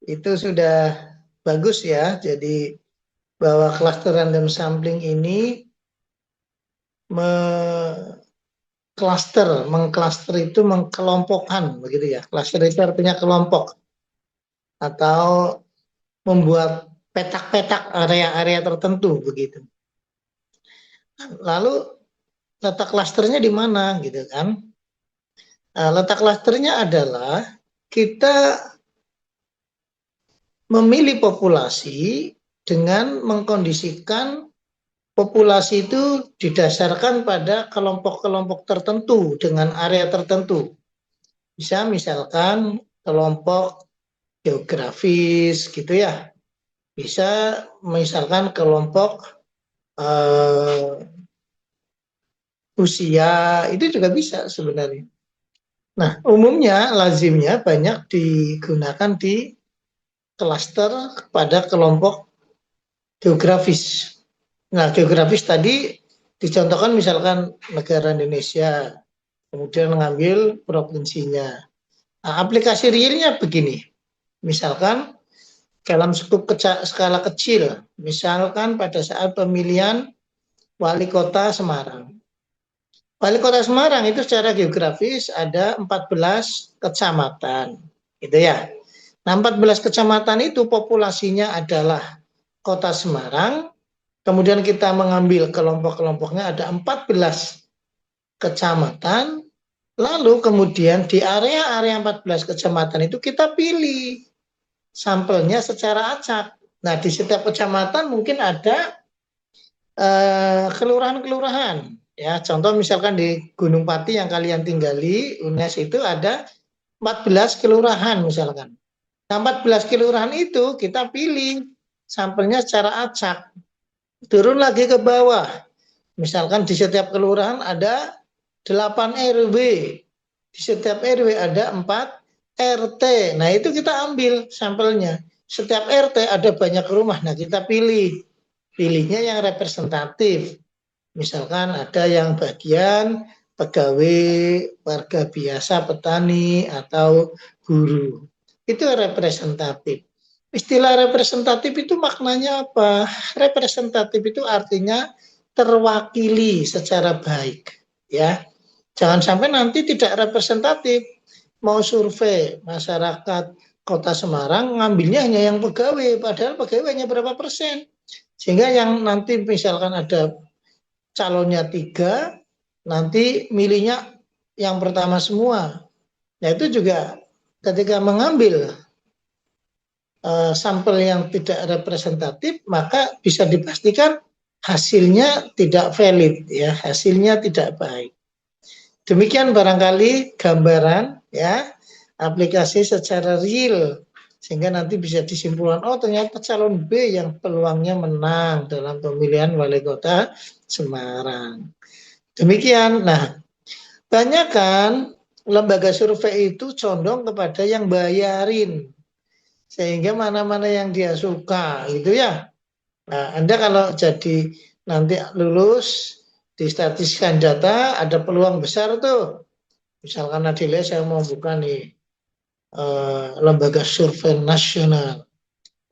Itu sudah bagus ya. Jadi bahwa cluster random sampling ini mengcluster itu mengkelompokkan begitu ya. Cluster itu artinya kelompok atau membuat petak-petak area-area tertentu begitu. Lalu letak klasternya di mana gitu kan? Nah, letak klasternya adalah kita memilih populasi dengan mengkondisikan populasi itu didasarkan pada kelompok-kelompok tertentu dengan area tertentu. Bisa misalkan kelompok geografis gitu ya. Bisa misalkan kelompok usia, itu juga bisa sebenarnya. Nah, umumnya lazimnya banyak digunakan di klaster pada kelompok geografis. Nah, geografis tadi dicontohkan misalkan negara Indonesia, kemudian mengambil provinsinya. Nah, aplikasi realnya begini, misalkan dalam skala kecil, misalkan pada saat pemilihan wali kota Semarang. Wali kota Semarang itu secara geografis ada 14 kecamatan, gitu ya. Nah, 14 kecamatan itu populasinya adalah kota Semarang, kemudian kita mengambil kelompok-kelompoknya ada 14 kecamatan, lalu kemudian di area-area 14 kecamatan itu kita pilih sampelnya secara acak. Nah, di setiap kecamatan mungkin ada kelurahan-kelurahan. Ya, contoh misalkan di Gunung Pati yang kalian tinggali, UNES itu ada 14 kelurahan misalkan. Nah, 14 kelurahan itu kita pilih sampelnya secara acak. Turun lagi ke bawah. Misalkan di setiap kelurahan ada 8 RW. Di setiap RW ada 4 RT. Nah, itu kita ambil sampelnya. Setiap RT ada banyak rumah. Nah, kita pilih. Pilihnya yang representatif. Misalkan ada yang bagian pegawai, warga biasa, petani, atau guru. Itu representatif. Istilah representatif itu maknanya apa? Representatif itu artinya terwakili secara baik. Ya, jangan sampai nanti tidak representatif. Mau survei masyarakat Kota Semarang ngambilnya hanya yang pegawai, padahal pegawai hanya berapa persen. Sehingga yang nanti misalkan ada calonnya 3, nanti milihnya yang pertama semua. Nah, itu juga ketika mengambil sampel yang tidak representatif, maka bisa dipastikan hasilnya tidak valid, ya, hasilnya tidak baik. Demikian barangkali gambaran ya aplikasi secara real sehingga nanti bisa disimpulkan oh ternyata calon B yang peluangnya menang dalam pemilihan wali kota Semarang. Demikian. Nah, banyak kan lembaga survei itu condong kepada yang bayarin sehingga mana-mana yang dia suka gitu ya. Nah, Anda kalau jadi nanti lulus di statistik data ada peluang besar tuh. Misalkan Nadila saya mau buka nih lembaga survei nasional.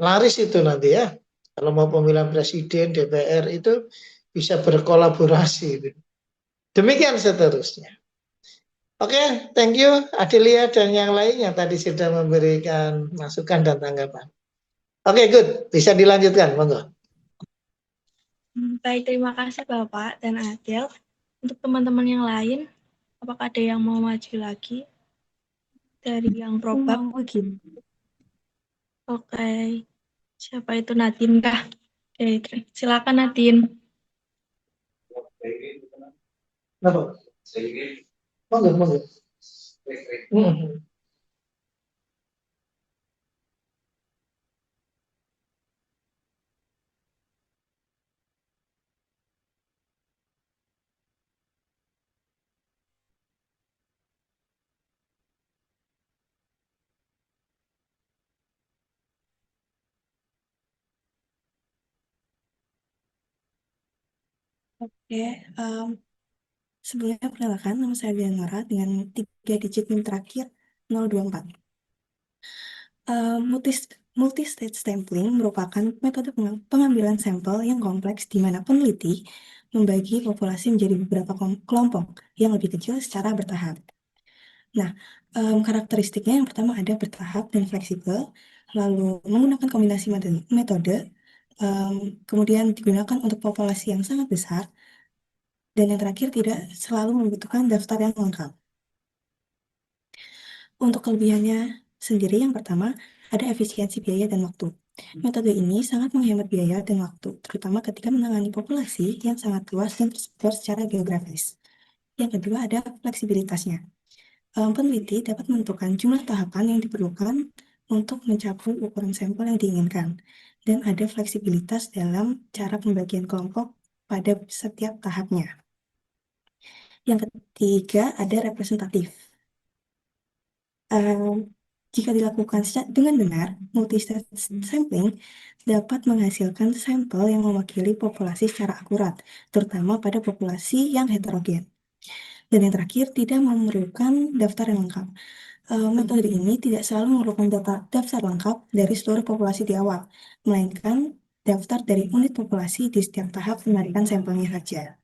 Laris itu nanti ya. Kalau mau pemilihan presiden, DPR itu bisa berkolaborasi. Demikian seterusnya. Oke, thank you Adelia dan yang lain yang tadi sudah memberikan masukan dan tanggapan. Oke, good. Bisa dilanjutkan, monggo. Baik, terima kasih Bapak dan Adel. Untuk teman-teman yang lain, apakah ada yang mau maju lagi dari yang probab? Mau begini. Oke, siapa itu Nadine kah? Silakan Nadine. Apa? Monggo, monggo. Oke, sebelumnya perkenalkan, nama saya Dianara dengan 3 digit NIM terakhir 024. Multi-stage sampling merupakan metode pengambilan sampel yang kompleks di mana peneliti membagi populasi menjadi beberapa kelompok yang lebih kecil secara bertahap. Nah, karakteristiknya yang pertama ada bertahap dan fleksibel, lalu menggunakan kombinasi metode, kemudian digunakan untuk populasi yang sangat besar, dan yang terakhir tidak selalu membutuhkan daftar yang lengkap. Untuk kelebihannya sendiri, yang pertama ada efisiensi biaya dan waktu. Metode ini sangat menghemat biaya dan waktu, terutama ketika menangani populasi yang sangat luas dan tersebar secara geografis. Yang kedua ada fleksibilitasnya. Peneliti dapat menentukan jumlah tahapan yang diperlukan untuk mencapai ukuran sampel yang diinginkan, dan ada fleksibilitas dalam cara pembagian kelompok pada setiap tahapnya. Yang ketiga ada representatif. Jika dilakukan dengan benar, multi-stage sampling dapat menghasilkan sampel yang mewakili populasi secara akurat, terutama pada populasi yang heterogen. Dan yang terakhir, tidak memerlukan daftar yang lengkap. Metode ini tidak selalu memerlukan daftar lengkap dari seluruh populasi di awal, melainkan daftar dari unit populasi di setiap tahap penarikan sampelnya saja.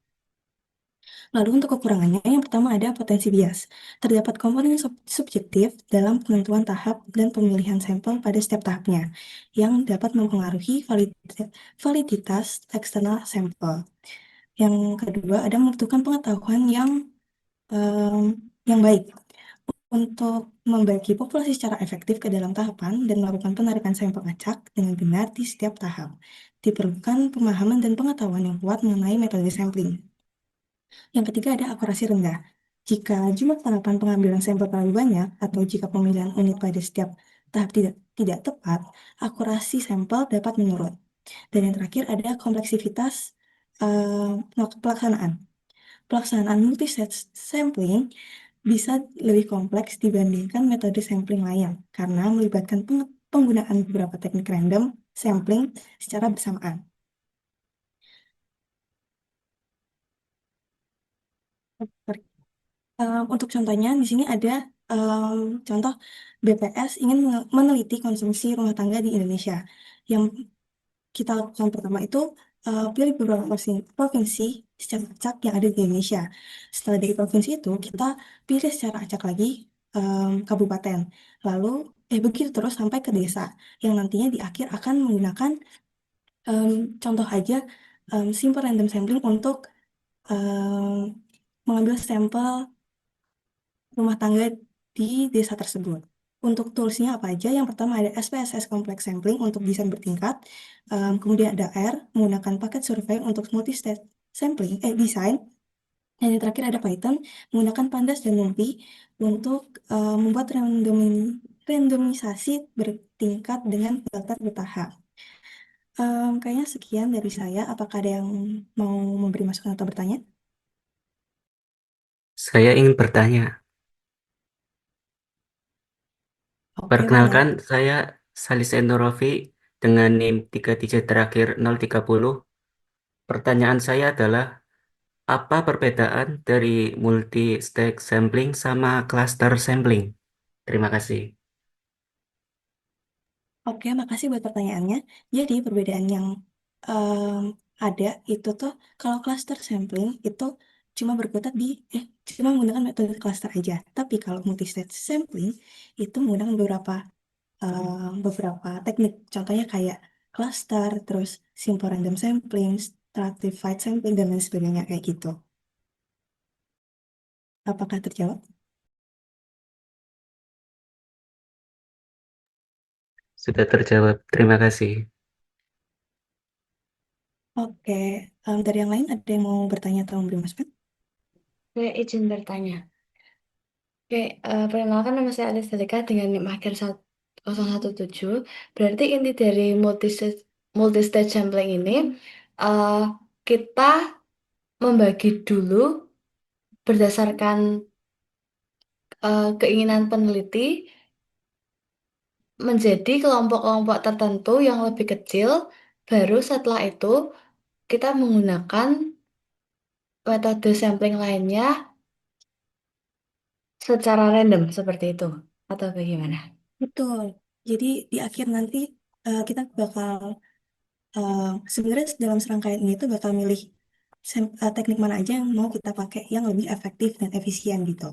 Lalu untuk kekurangannya, yang pertama ada potensi bias. Terdapat komponen subjektif dalam penentuan tahap dan pemilihan sampel pada setiap tahapnya, yang dapat mempengaruhi validitas eksternal sampel. Yang kedua, ada membutuhkan pengetahuan yang baik untuk membagi populasi secara efektif ke dalam tahapan dan melakukan penarikan sampel acak dengan benar di setiap tahap. Diperlukan pemahaman dan pengetahuan yang kuat mengenai metode sampling. Yang ketiga ada akurasi rendah. Jika jumlah tahapan pengambilan sampel terlalu banyak atau jika pemilihan unit pada setiap tahap tidak tepat, akurasi sampel dapat menurun. Dan yang terakhir ada kompleksitas pelaksanaan. Pelaksanaan multi-stage sampling bisa lebih kompleks dibandingkan metode sampling lain karena melibatkan penggunaan beberapa teknik random sampling secara bersamaan. Untuk contohnya, di sini ada contoh BPS ingin meneliti konsumsi rumah tangga di Indonesia. Yang kita lakukan pertama itu pilih beberapa provinsi secara acak yang ada di Indonesia. Setelah dari provinsi itu, kita pilih secara acak lagi kabupaten. Lalu, begitu terus sampai ke desa, yang nantinya di akhir akan menggunakan contoh aja simple random sampling untuk mengambil sampel rumah tangga di desa tersebut. Untuk toolsnya apa aja? Yang pertama ada SPSS Complex Sampling untuk desain bertingkat. Kemudian ada R menggunakan paket survei untuk multi-stage sampling, desain. Dan yang terakhir ada Python menggunakan Pandas dan NumPy untuk membuat randomisasi bertingkat dengan filter bertahap. Kayaknya sekian dari saya. Apakah ada yang mau memberi masukan atau bertanya? Saya ingin bertanya. Oke, boleh. Perkenalkan, saya Salis Endorofi dengan NIM 3 digit terakhir 030. Pertanyaan saya adalah, apa perbedaan dari multi-stage sampling sama cluster sampling? Terima kasih. Oke, makasih buat pertanyaannya. Jadi perbedaan yang em, ada itu tuh kalau cluster sampling itu cuma berkutat cuma menggunakan metode cluster aja. Tapi kalau multi-stage sampling itu menggunakan beberapa teknik. Contohnya kayak cluster, terus simple random sampling, stratified sampling dan lain sebagainya kayak gitu. Apakah terjawab? Sudah terjawab. Terima kasih. Oke, dari yang lain ada yang mau bertanya atau memberi masukan? Saya izin bertanya. Oke, perkenalkan nama saya Anis Delika dengan NIM akhir 017. Berarti inti dari multi-stage sampling ini, eh, kita membagi dulu berdasarkan keinginan peneliti menjadi kelompok-kelompok tertentu yang lebih kecil, baru setelah itu kita menggunakan metode sampling lainnya secara random seperti itu, atau bagaimana? Betul. Jadi di akhir nanti kita bakal sebenarnya dalam serangkaian ini tuh bakal milih teknik mana aja yang mau kita pakai yang lebih efektif dan efisien gitu.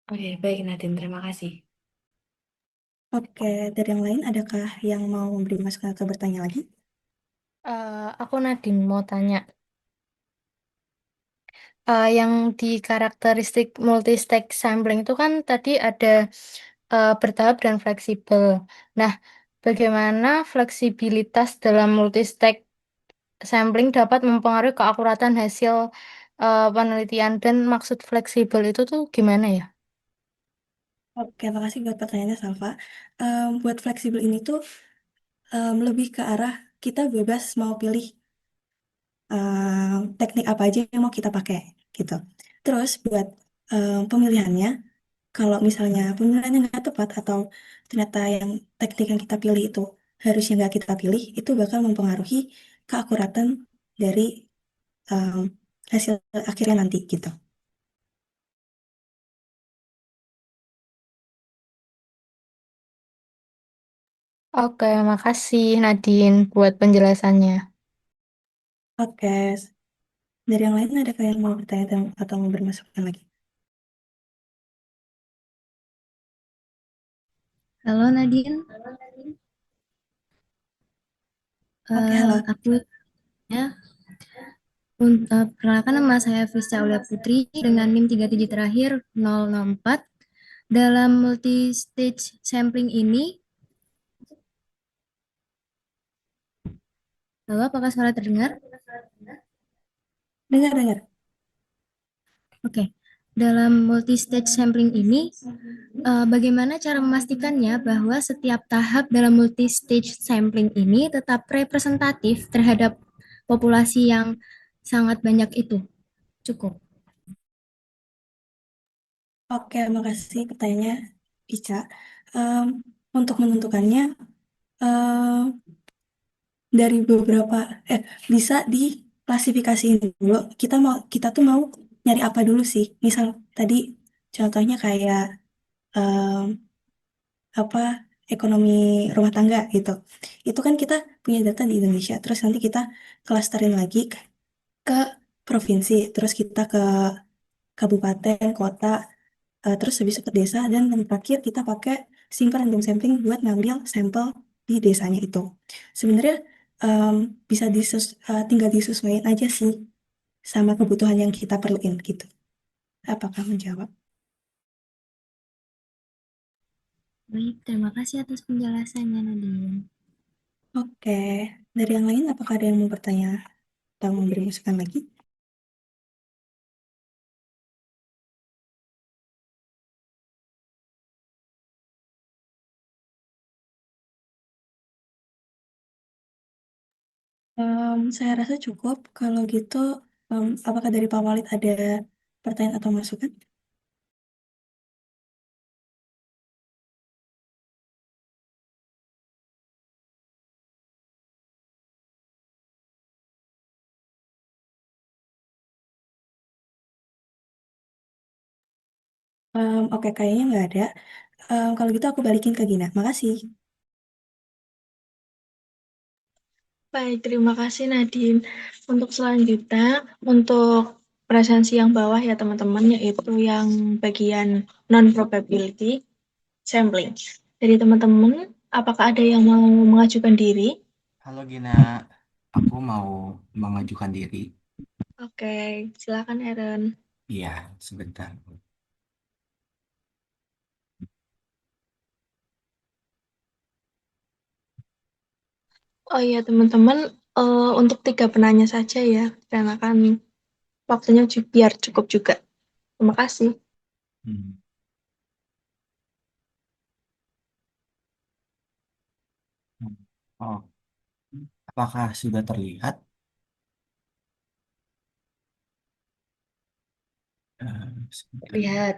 Oke, baik Nadine, terima kasih. Oke, dari yang lain adakah yang mau memberi masukan atau bertanya lagi? Aku Nadine mau tanya, yang di karakteristik multi-stage sampling itu kan tadi ada bertahap dan fleksibel. Nah, bagaimana fleksibilitas dalam multi-stage sampling dapat mempengaruhi keakuratan hasil penelitian dan maksud fleksibel itu tuh gimana ya? Oke, makasih buat pertanyaannya, Salva. Buat fleksibel ini tuh lebih ke arah kita bebas mau pilih teknik apa aja yang mau kita pakai gitu. Terus buat pemilihannya, kalau misalnya pemilihannya nggak tepat atau ternyata yang teknik yang kita pilih itu harusnya nggak kita pilih, itu bakal mempengaruhi keakuratan dari em, hasil akhirnya nanti gitu. Oke, makasih Nadine buat penjelasannya. Oke, dari yang lain ada yang mau bertanya atau mau bermasukan lagi? Halo Nadine, Oke, halo. aku ya, perkenalkan nama saya Fisca Aulia Putri dengan NIM 3 digit terakhir 064. Dalam multi-stage sampling ini, halo, apakah suara terdengar? Dengar. Oke, dalam multi-stage sampling ini, bagaimana cara memastikannya bahwa setiap tahap dalam multi-stage sampling ini tetap representatif terhadap populasi yang sangat banyak itu? Cukup. Oke, makasih pertanyaannya, Ica. Em, untuk menentukannya, em, dari beberapa bisa diklasifikasiin dulu. Kita tuh mau nyari apa dulu sih? Misal tadi contohnya kayak em, apa ekonomi rumah tangga gitu. Itu kan kita punya data di Indonesia. Terus nanti kita klasterin lagi ke provinsi, terus kita ke kabupaten, kota, terus habis itu ke desa, dan yang terakhir kita pakai simple random sampling buat ngambil sampel di desanya itu. Sebenarnya em, bisa tinggal disesuaikan aja sih sama kebutuhan yang kita perluin gitu. Apakah menjawab? Baik, terima kasih atas penjelasannya, Nadine. Oke, dari yang lain apakah ada yang mau bertanya atau memberi masukan lagi? Saya rasa cukup. Kalau gitu, apakah dari Pak Walid ada pertanyaan atau masukan? Oke, kayaknya nggak ada. Kalau gitu aku balikin ke Gina. Makasih. Baik, terima kasih Nadine. Untuk selanjutnya, untuk presensi yang bawah ya teman-teman, yaitu yang bagian non-probability sampling. Dari teman-teman, apakah ada yang mau mengajukan diri? Halo Gina, aku mau mengajukan diri. Oke, silakan Aaron. Iya, sebentar. Oh iya teman-teman, untuk 3 penanya saja ya, karena kan waktunya biar cukup juga. Terima kasih. Hmm. Oh, apakah sudah terlihat? Sebentar. Lihat.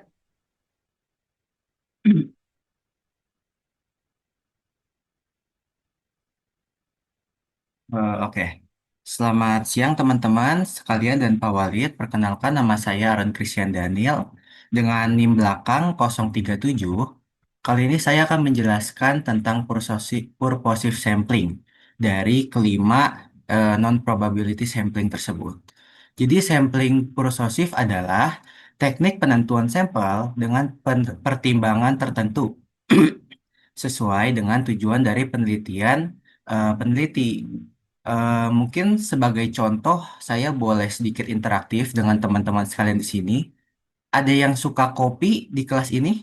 Oke. Selamat siang teman-teman sekalian dan Pak Walid. Perkenalkan nama saya Aaron Christian Daniel dengan NIM belakang 037. Kali ini saya akan menjelaskan tentang purposive sampling dari kelima non-probability sampling tersebut. Jadi sampling purposive adalah teknik penentuan sampel dengan pertimbangan tertentu sesuai dengan tujuan dari peneliti. Mungkin sebagai contoh, saya boleh sedikit interaktif dengan teman-teman sekalian di sini. Ada yang suka kopi di kelas ini?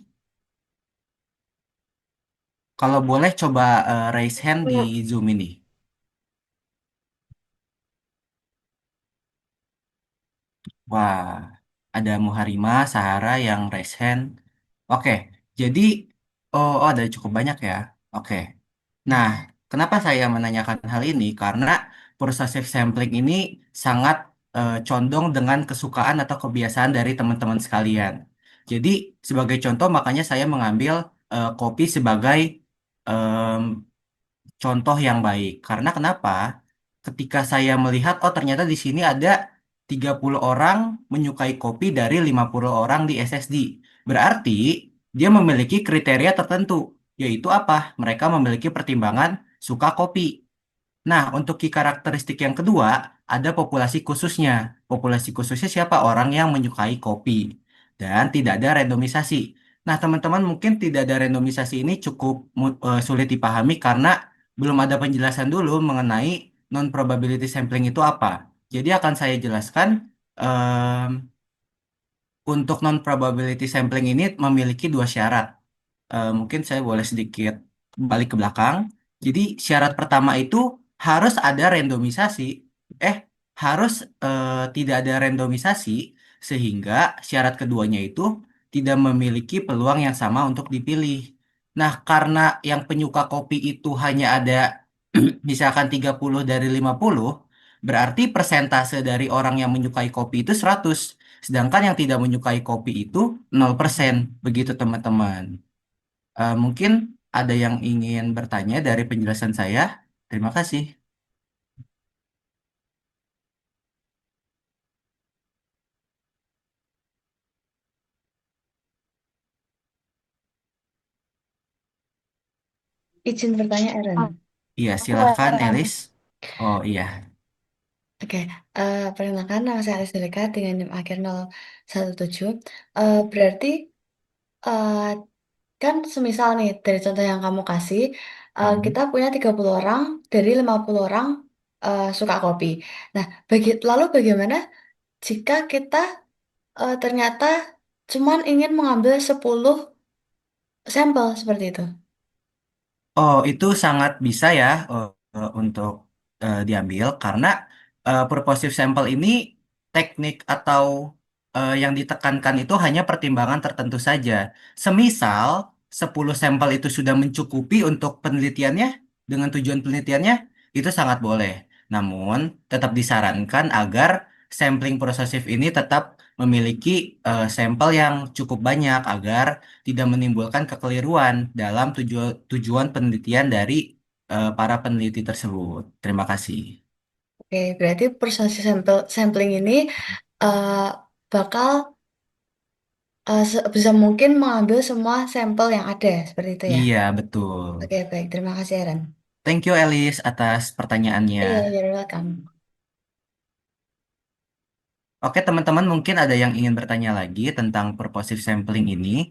Kalau boleh coba raise hand di Zoom ini. Wah, ada Muharima, Sahara yang raise hand. Oke, jadi ada cukup banyak ya. Oke. Nah, kenapa saya menanyakan hal ini? Karena processive sampling ini sangat condong dengan kesukaan atau kebiasaan dari teman-teman sekalian. Jadi, sebagai contoh, makanya saya mengambil kopi sebagai em, contoh yang baik. Karena kenapa? Ketika saya melihat, oh ternyata di sini ada 30 orang menyukai kopi dari 50 orang di SSD. Berarti dia memiliki kriteria tertentu, yaitu apa? Mereka memiliki pertimbangan suka kopi. Nah, untuk key karakteristik yang kedua, ada populasi khususnya. Populasi khususnya siapa? Orang yang menyukai kopi. Dan tidak ada randomisasi. Nah, teman-teman mungkin tidak ada randomisasi ini cukup sulit dipahami karena belum ada penjelasan dulu mengenai non-probability sampling itu apa. Jadi akan saya jelaskan untuk non-probability sampling ini memiliki dua syarat. Mungkin saya boleh sedikit balik ke belakang. Jadi syarat pertama itu harus ada randomisasi. Eh, harus tidak ada randomisasi sehingga syarat keduanya itu tidak memiliki peluang yang sama untuk dipilih. Nah, karena yang penyuka kopi itu hanya ada misalkan 30 dari 50, berarti persentase dari orang yang menyukai kopi itu 100. Sedangkan yang tidak menyukai kopi itu 0%. Begitu teman-teman. Mungkin ada yang ingin bertanya dari penjelasan saya. Terima kasih. Izin bertanya, Aaron. Iya, Aku silahkan Aaron. Elis. Oh iya. Oke, perkenalkan nama saya Alis Delika dengan NIM akhir 017. Berarti eh, kan semisal nih dari contoh yang kamu kasih, kita punya 30 orang dari 50 orang suka kopi. Nah, lalu bagaimana jika kita ternyata cuman ingin mengambil 10 sampel seperti itu? Oh, itu sangat bisa ya untuk diambil karena purposive sample ini teknik atau yang ditekankan itu hanya pertimbangan tertentu saja. Semisal 10 sampel itu sudah mencukupi untuk penelitiannya dengan tujuan penelitiannya, itu sangat boleh. Namun, tetap disarankan agar sampling processive ini tetap memiliki sampel yang cukup banyak agar tidak menimbulkan kekeliruan dalam tujuan penelitian dari para peneliti tersebut. Terima kasih. Oke, berarti proses sampling ini eh, bakal sebisa mungkin mengambil semua sampel yang ada, seperti itu ya. Iya, betul. Oke, baik. Terima kasih, Aaron. Thank you, Elis, atas pertanyaannya. Iya, you're welcome. Oke, teman-teman, mungkin ada yang ingin bertanya lagi tentang purposive sampling ini.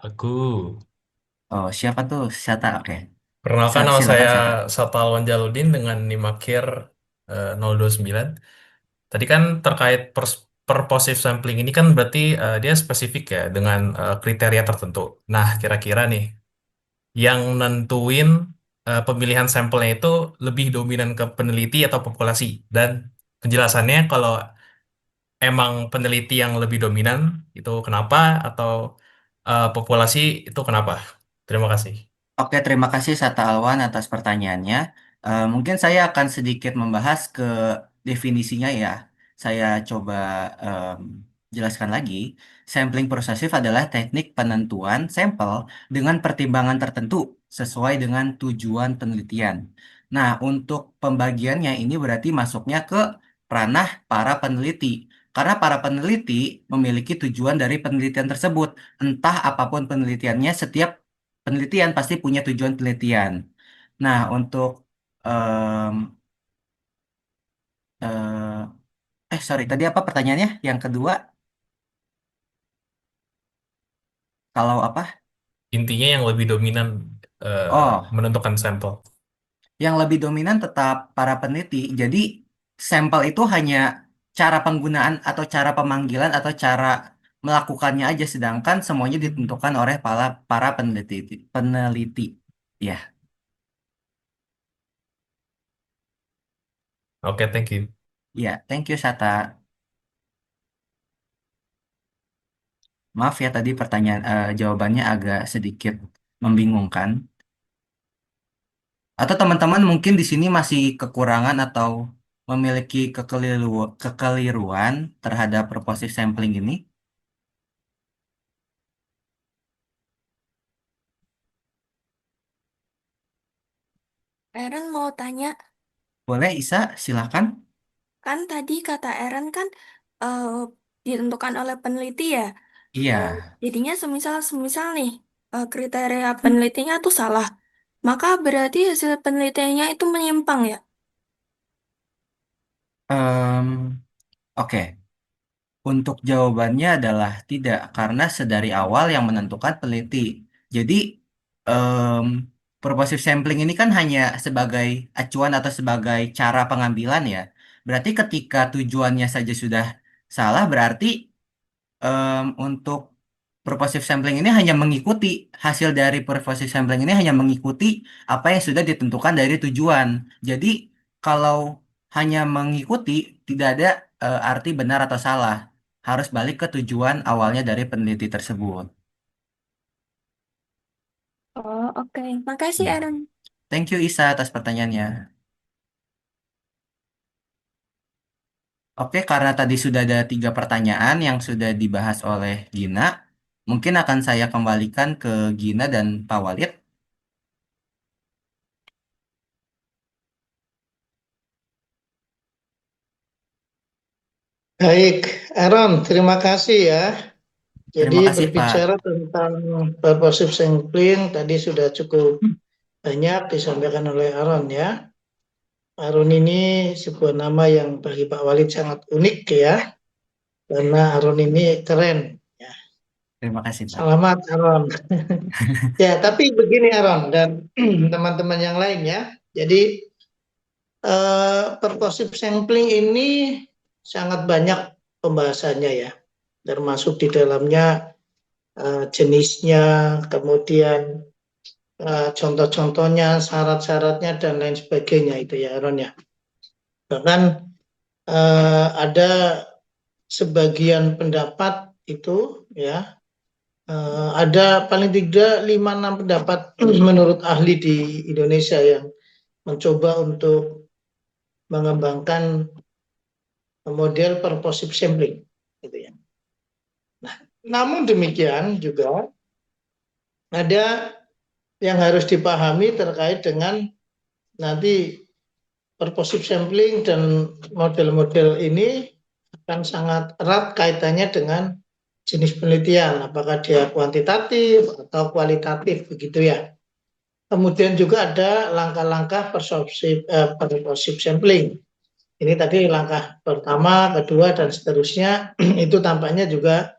Aku. Oh, siapa tuh? Sata, oke. Perkenalkan nama Silakan, saya Sata. Satalwan Jaludin dengan NIM akhir 029. Tadi kan terkait purposive sampling ini kan berarti dia spesifik ya dengan kriteria tertentu. Nah, kira-kira nih yang nentuin pemilihan sampelnya itu lebih dominan ke peneliti atau populasi. Dan penjelasannya kalau emang peneliti yang lebih dominan itu kenapa atau populasi itu kenapa? Terima kasih. Oke, terima kasih Sata Alwan atas pertanyaannya. Mungkin saya akan sedikit membahas ke definisinya ya. Saya coba em, jelaskan lagi. Sampling prosesif adalah teknik penentuan sampel dengan pertimbangan tertentu sesuai dengan tujuan penelitian. Nah, untuk pembagiannya ini berarti masuknya ke ranah para peneliti. Karena para peneliti memiliki tujuan dari penelitian tersebut. Entah apapun penelitiannya, setiap penelitian pasti punya tujuan penelitian. Nah, untuk em, sorry, tadi apa pertanyaannya? Yang kedua, kalau apa? Intinya yang lebih dominan Oh, menentukan sampel. yang lebih dominan tetap para peneliti. Jadi, sampel itu hanya cara penggunaan atau cara pemanggilan atau cara melakukannya aja, sedangkan semuanya ditentukan oleh para peneliti. Peneliti, ya, Oke, thank you. ya. Thank you, Sata. Maaf ya tadi jawabannya agak sedikit membingungkan. Atau teman-teman mungkin di sini masih kekurangan atau memiliki kekeliruan terhadap purposive sampling ini. Aaron mau tanya, Boleh Isa, silakan. kan tadi kata Aaron kan eh, ditentukan oleh peneliti ya. Iya. Jadinya semisal nih kriteria penelitinya tuh salah, maka berarti hasil penelitiannya itu menyimpang ya. Em, oke. Untuk jawabannya adalah tidak, karena sedari awal yang menentukan peneliti. Jadi, em, purposive sampling ini kan hanya sebagai acuan atau sebagai cara pengambilan ya. Berarti ketika tujuannya saja sudah salah, berarti untuk purposive sampling ini hanya mengikuti hasil dari purposive sampling ini hanya mengikuti apa yang sudah ditentukan dari tujuan. Jadi, kalau hanya mengikuti, tidak ada arti benar atau salah. Harus balik ke tujuan awalnya dari peneliti tersebut. Oh, oke. Makasih, Ya. Aaron. Thank you Isa atas pertanyaannya. Oke, karena tadi sudah ada 3 pertanyaan yang sudah dibahas oleh Gina, mungkin akan saya kembalikan ke Gina dan Pak Walid. Baik, Aaron, terima kasih ya. Jadi Terima kasih Pak. berbicara tentang purposive sampling tadi sudah cukup banyak disampaikan oleh Aaron ya. Aaron ini sebuah nama yang bagi Pak Walid sangat unik ya, karena Aaron ini keren. Terima kasih Pak. Selamat Aaron. Ya, tapi begini Aaron dan teman-teman yang lain ya. Jadi purposive sampling ini sangat banyak pembahasannya ya, termasuk di dalamnya jenisnya, kemudian contoh-contohnya, syarat-syaratnya dan lain sebagainya itu ya Aaron ya. Bahkan ada sebagian pendapat itu ya, ada paling tidak 5-6 pendapat menurut ahli di Indonesia yang mencoba untuk mengembangkan model purposive sampling gitu ya. Nah, namun demikian juga ada yang harus dipahami terkait dengan nanti purposive sampling dan model-model ini akan sangat erat kaitannya dengan jenis penelitian, apakah dia kuantitatif atau kualitatif begitu ya. Kemudian juga ada langkah-langkah purposive sampling. Ini tadi langkah pertama, kedua, dan seterusnya itu tampaknya juga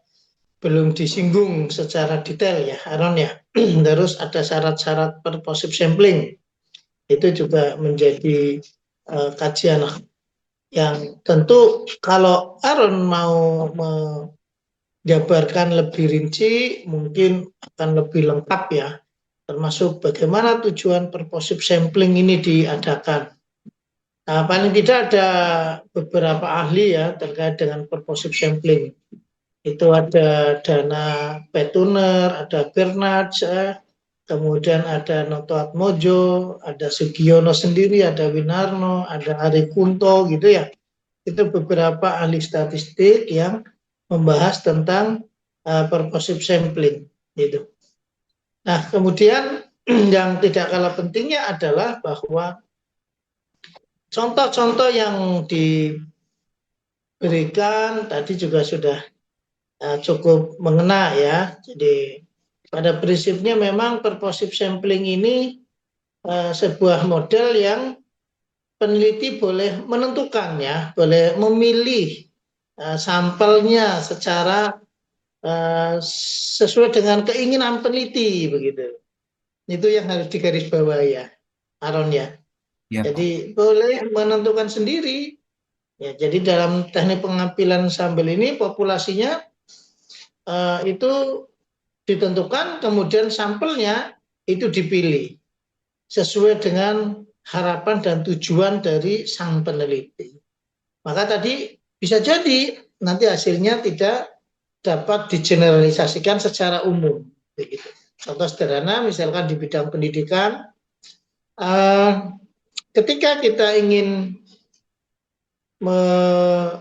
belum disinggung secara detail ya, Aaron ya. Terus ada syarat-syarat purposive sampling. Itu juga menjadi kajian yang tentu kalau Aaron mau menjabarkan lebih rinci, mungkin akan lebih lengkap ya. termasuk bagaimana tujuan purposive sampling ini diadakan. Nah, paling tidak ada beberapa ahli ya terkait dengan purposive sampling. Itu ada Dana Petuner, ada Bernard, kemudian ada Noto Atmojo, ada Sugiono sendiri, ada Winarno, ada Ari Kunto gitu ya. Itu beberapa ahli statistik yang membahas tentang purposive sampling gitu. Nah, kemudian yang tidak kalah pentingnya adalah bahwa contoh-contoh yang diberikan tadi juga sudah cukup mengena ya. Jadi pada prinsipnya memang purposive sampling ini sebuah model yang peneliti boleh menentukan ya, boleh memilih sampelnya secara sesuai dengan keinginan peneliti begitu. Itu yang harus digarisbawahi ya, Aaron ya. Ya, Pak. Jadi boleh menentukan sendiri. Ya, jadi dalam teknik pengambilan sampel ini populasinya itu ditentukan, kemudian sampelnya itu dipilih sesuai dengan harapan dan tujuan dari sang peneliti. Maka tadi bisa jadi nanti hasilnya tidak dapat digeneralisasikan secara umum. Begitu. Contoh sederhana, misalkan di bidang pendidikan, ketika kita ingin menguji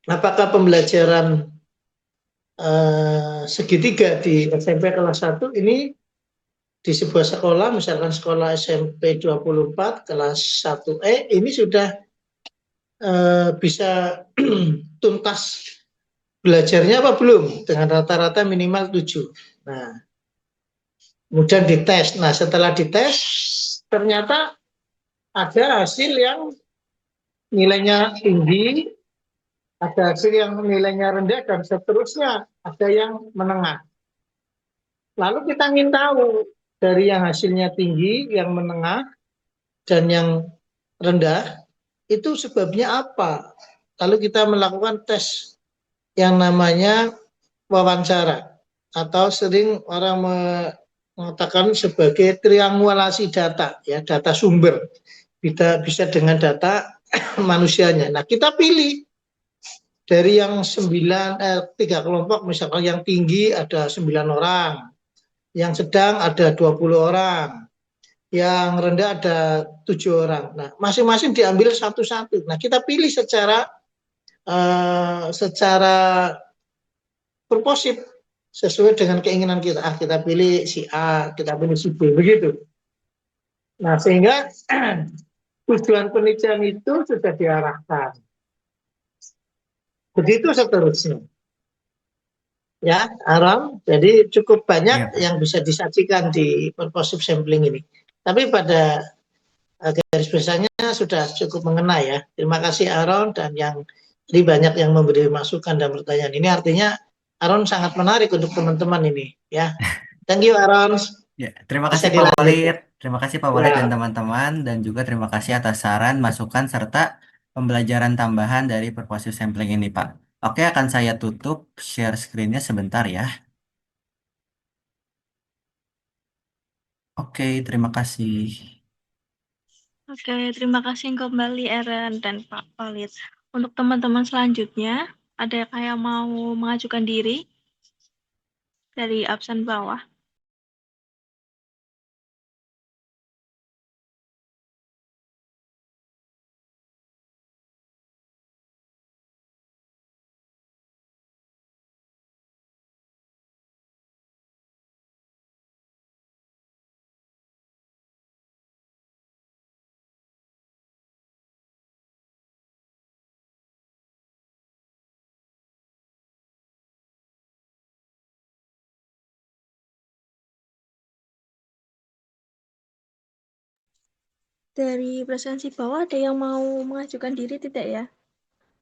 apakah pembelajaran segitiga di SMP kelas 1 ini di sebuah sekolah, misalkan sekolah SMP 24 kelas 1E ini sudah bisa tuntas belajarnya apa belum dengan rata-rata minimal 7. Nah, kemudian dites. Nah, setelah dites ternyata ada hasil yang nilainya tinggi, ada hasil yang nilainya rendah, dan seterusnya ada yang menengah. Lalu kita ingin tahu dari yang hasilnya tinggi, yang menengah, dan yang rendah, itu sebabnya apa? Lalu kita melakukan tes yang namanya wawancara, atau sering orang mengatakan sebagai triangulasi data, ya, data sumber. Bisa dengan data manusianya. Nah, kita pilih dari yang 3 kelompok, misalkan yang tinggi ada 9 orang, yang sedang ada 20 orang, yang rendah ada 7 orang. Nah, masing-masing diambil satu-satu. Nah, kita pilih secara purposif sesuai dengan keinginan kita. Kita pilih si A, kita pilih si B, begitu. Nah, sehingga tujuan penelitian itu sudah diarahkan. Begitu seterusnya. Ya, Aram. Jadi cukup banyak yang bisa disajikan di purposive sampling ini. Tapi pada garis besarnya sudah cukup mengena ya. Terima kasih Aaron, dan yang tadi banyak yang memberi masukan dan pertanyaan. Ini artinya Aaron sangat menarik untuk teman-teman ini ya. Thank you Aaron. Ya, terima Bisa kasih Pak dilanjut. Walid, terima kasih Pak Walid dan Ya. teman-teman, dan juga terima kasih atas saran, masukan, serta pembelajaran tambahan dari purposive sampling ini, Pak. Oke, akan saya tutup share screen-nya sebentar ya. Oke, terima kasih. Oke, terima kasih kembali Eren dan Pak Walid. Untuk teman-teman selanjutnya, adakah yang mau mengajukan diri dari absen bawah? Dari presensi bawah ada yang mau mengajukan diri tidak ya?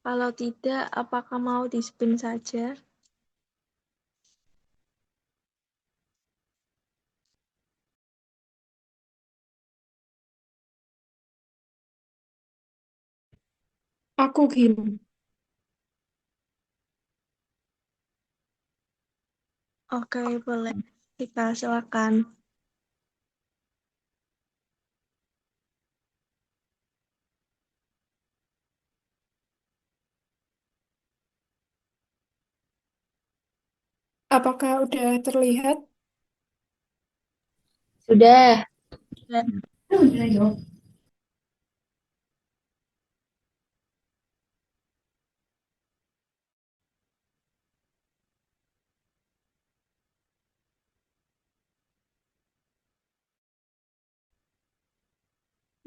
Kalau tidak, apakah mau di-spin saja? Aku Kim. Oke, boleh. Kita silakan. Apakah udah terlihat? Sudah.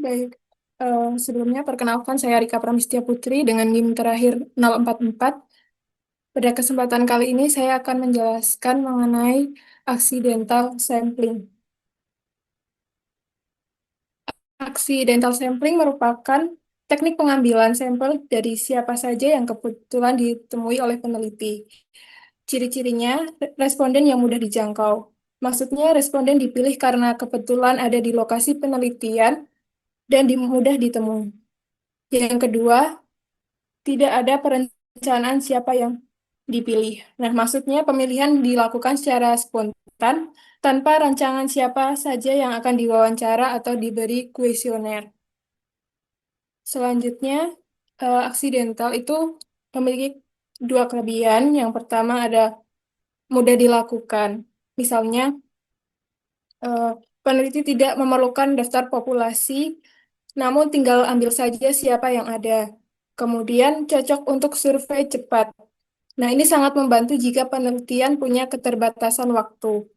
Baik. Sebelumnya perkenalkan saya Rika Pramestia Putri dengan NIM terakhir 044. Pada kesempatan kali ini saya akan menjelaskan mengenai accidental sampling. Accidental sampling merupakan teknik pengambilan sampel dari siapa saja yang kebetulan ditemui oleh peneliti. Ciri-cirinya, responden yang mudah dijangkau. Maksudnya, responden dipilih karena kebetulan ada di lokasi penelitian dan mudah ditemui. Yang kedua, tidak ada perencanaan siapa yang dipilih. Nah, maksudnya pemilihan dilakukan secara spontan tanpa rancangan siapa saja yang akan diwawancara atau diberi kuesioner. Selanjutnya, aksidental itu memiliki dua kelebihan. Yang pertama ada mudah dilakukan. Misalnya, eh, peneliti tidak memerlukan daftar populasi, namun tinggal ambil saja siapa yang ada. Kemudian cocok untuk survei cepat. Nah, ini sangat membantu jika penelitian punya keterbatasan waktu.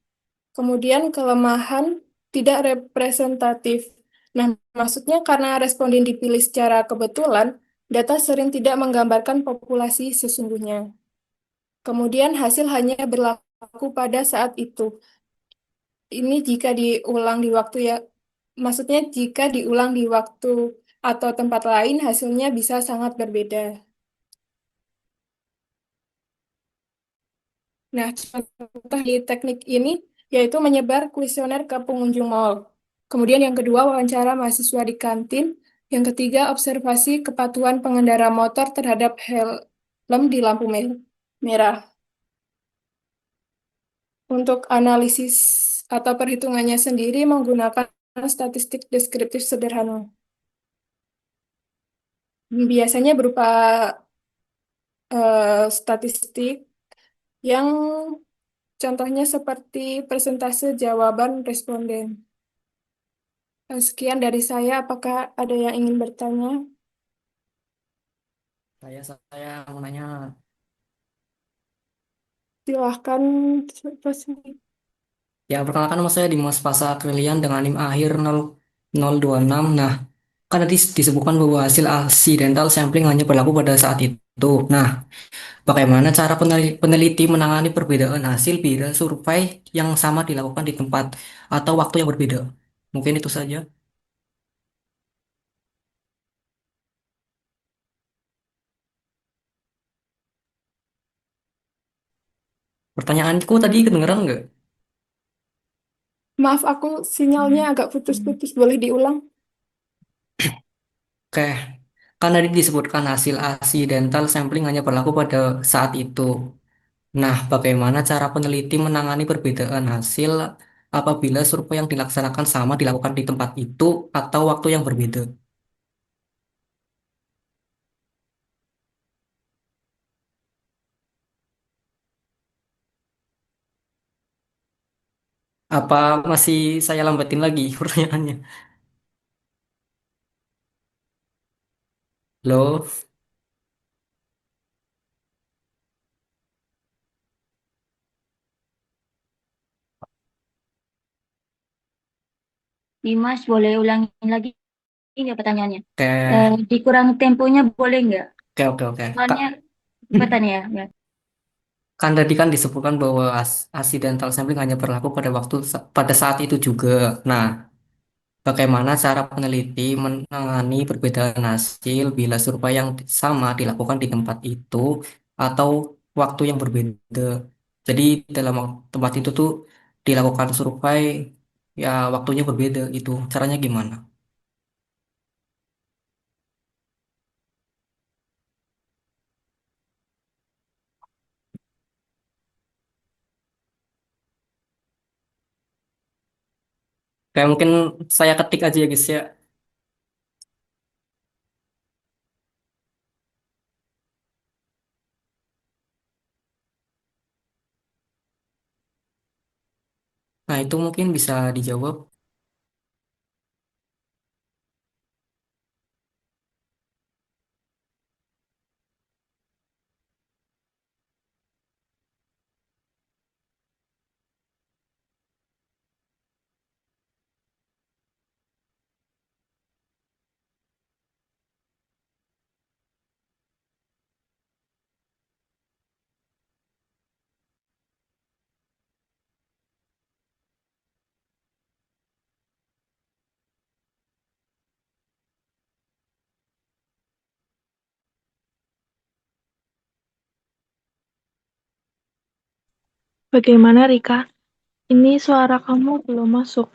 Kemudian kelemahan tidak representatif. Nah, maksudnya karena responden dipilih secara kebetulan, data sering tidak menggambarkan populasi sesungguhnya. Kemudian hasil hanya berlaku pada saat itu. Ini jika diulang di waktu ya, maksudnya jika diulang di waktu atau tempat lain, hasilnya bisa sangat berbeda. Nah, contoh di teknik ini yaitu menyebar kuesioner ke pengunjung mall. Kemudian yang kedua, wawancara mahasiswa di kantin. Yang ketiga, observasi kepatuhan pengendara motor terhadap helm di lampu merah. Untuk analisis atau perhitungannya sendiri menggunakan statistik deskriptif sederhana. Biasanya berupa statistik yang contohnya seperti persentase jawaban responden. Sekian dari saya, apakah ada yang ingin bertanya? Saya mau nanya. Silahkan. Ya, perkenalkan nama saya Dimas Pasa Krilian dengan NIM akhir 0026. Nah, kan tadi disebutkan bahwa hasil accidental sampling hanya berlaku pada saat itu. Nah, bagaimana cara peneliti menangani perbedaan hasil bila survei yang sama dilakukan di tempat atau waktu yang berbeda? Mungkin itu saja. Pertanyaanku tadi kedengeran nggak? Maaf, aku sinyalnya agak putus-putus. Boleh diulang? Oke, kan tadi disebutkan hasil accidental sampling hanya berlaku pada saat itu. Nah, bagaimana cara peneliti menangani perbedaan hasil apabila survei yang dilaksanakan sama dilakukan di tempat itu atau waktu yang berbeda? Apa masih saya lambatin lagi pertanyaannya? Loh, Dimas, boleh ulangin lagi nggak pertanyaannya? oke, Dikurangi temponya boleh nggak? oke. Soalnya cepetan ya. Ya. Kan tadi kan disebutkan bahwa accidental sampling hanya berlaku pada pada saat itu juga. Nah, bagaimana cara peneliti menangani perbedaan hasil bila survei yang sama dilakukan di tempat itu atau waktu yang berbeda? Jadi dalam tempat itu tuh dilakukan survei ya waktunya berbeda itu. Caranya gimana? Kayak mungkin saya ketik aja ya guys ya. Nah, itu mungkin bisa dijawab. Bagaimana Rika? Ini suara kamu belum masuk.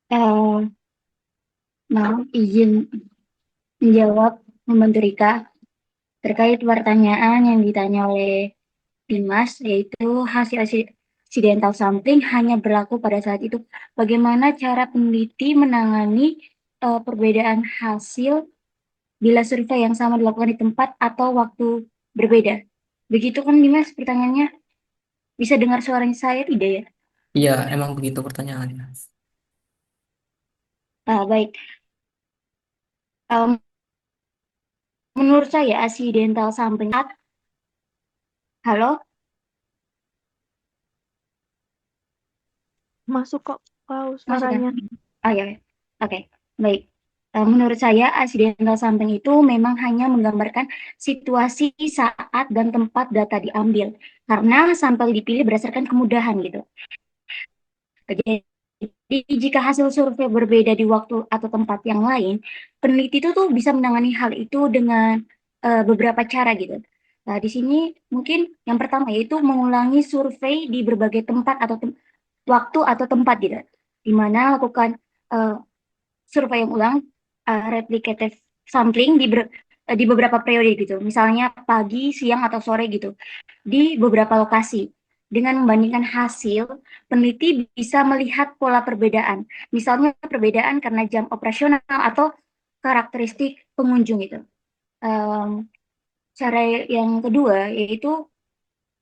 Eh, mau izin menjawab membantu Rika terkait pertanyaan yang ditanya oleh Dimas, yaitu hasil accidental sampling hanya berlaku pada saat itu. Bagaimana cara peneliti menangani perbedaan hasil bila survei yang sama dilakukan di tempat atau waktu berbeda? Begitu kan Dimas pertanyaannya? Bisa dengar suaranya saya tidak ya? Iya, emang begitu pertanyaannya. Baik. Em, menurut saya accidental sampling. Halo? Masuk kok, Masuk kan? suaranya. Oh ya, oke, baik. Menurut saya, accidental sampling itu memang hanya menggambarkan situasi saat dan tempat data diambil, karena sampel dipilih berdasarkan kemudahan gitu. Jadi, jika hasil survei berbeda di waktu atau tempat yang lain, peneliti itu tuh bisa menangani hal itu dengan beberapa cara gitu. Nah, di sini mungkin yang pertama yaitu mengulangi survei di berbagai tempat atau waktu atau tempat gitu, di mana lakukan eh, survei yang ulang, replicative sampling di beberapa periode gitu. Misalnya pagi, siang, atau sore gitu. Di beberapa lokasi. Dengan membandingkan hasil, peneliti bisa melihat pola perbedaan. Misalnya perbedaan karena jam operasional atau karakteristik pengunjung itu. Em, cara yang kedua yaitu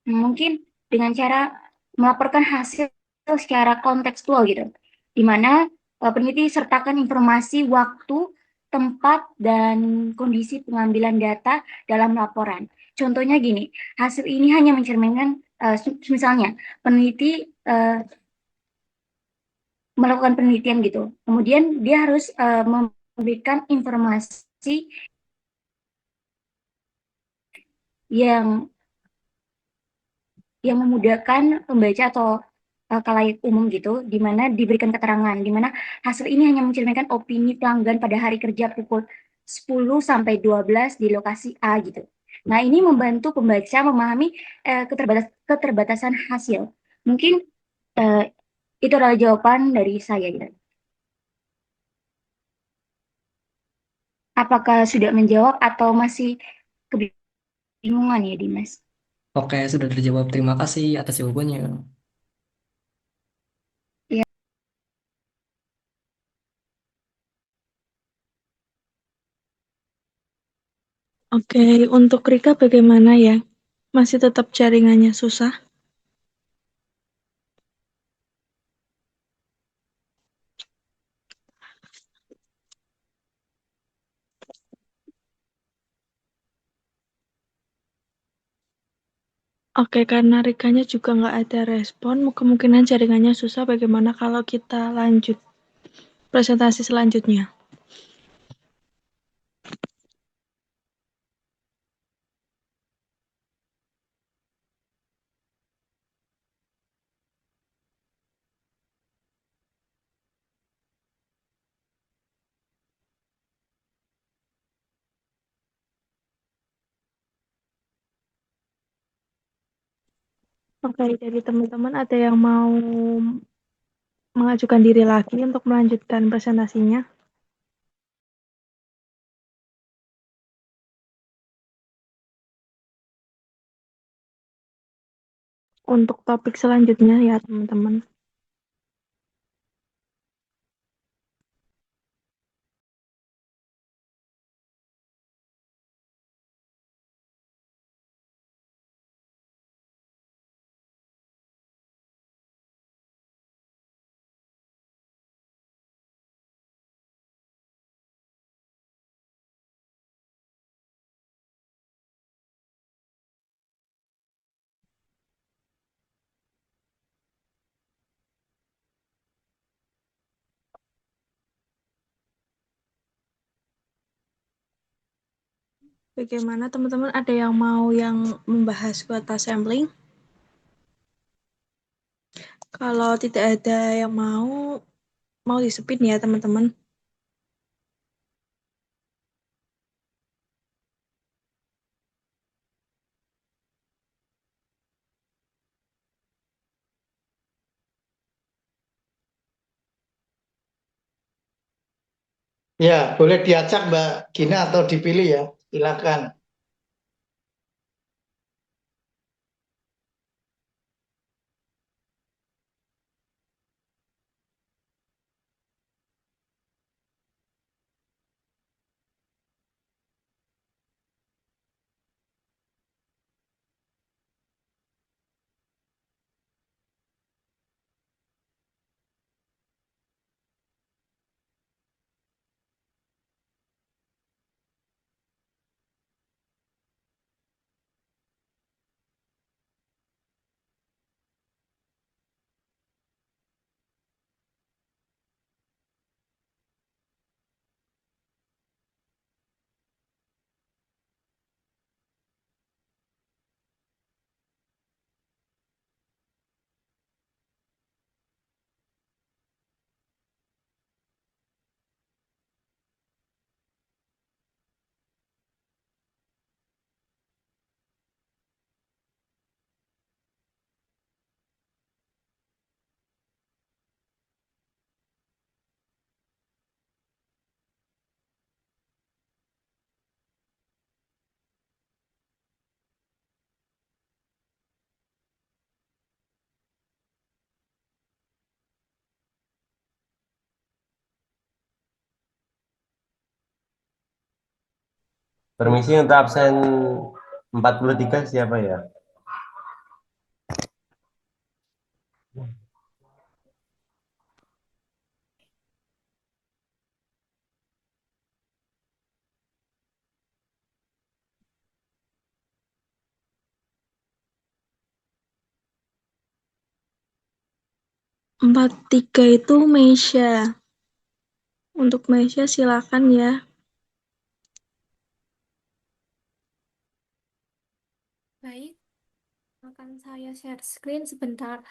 mungkin dengan cara melaporkan hasil secara kontekstual gitu, di mana peneliti sertakan informasi waktu, tempat, dan kondisi pengambilan data dalam laporan. Contohnya gini, hasil ini hanya mencerminkan, misalnya peneliti melakukan penelitian gitu, kemudian dia harus memberikan informasi yang memudahkan pembaca atau khalayak umum gitu, di mana diberikan keterangan, di mana hasil ini hanya mencerminkan opini pelanggan pada hari kerja pukul 10 sampai 12 di lokasi A gitu. Nah, ini membantu pembaca memahami keterbatasan hasil. Mungkin eh, itu adalah jawaban dari saya gitu. Apakah sudah menjawab atau masih kebingungan ya, Dimas? Oke, sudah terjawab. Terima kasih atas jawabannya. Ya. Oke, untuk Rika bagaimana ya? Masih tetap jaringannya susah? Oke, karena Rikanya juga nggak ada respon, kemungkinan jaringannya susah. Bagaimana kalau kita lanjut presentasi selanjutnya? Oke, dari teman-teman ada yang mau mengajukan diri lagi untuk melanjutkan presentasinya untuk topik selanjutnya ya teman-teman. Bagaimana teman-teman, ada yang mau yang membahas kuota sampling? Kalau tidak ada yang mau disepin ya teman-teman. Ya, boleh diacak Mbak Gina atau dipilih ya. Silakan. Permisi untuk absen 43 siapa ya? Empat tiga itu Meisha. Untuk Meisha silakan ya. Baik, akan saya share screen sebentar.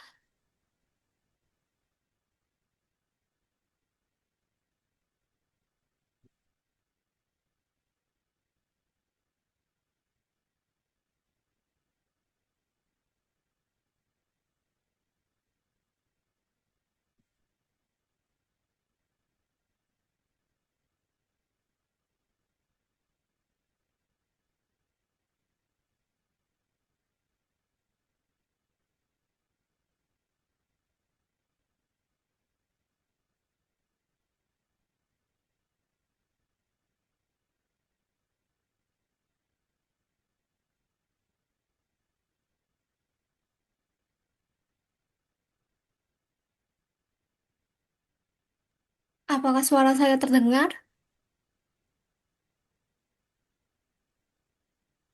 Apakah suara saya terdengar?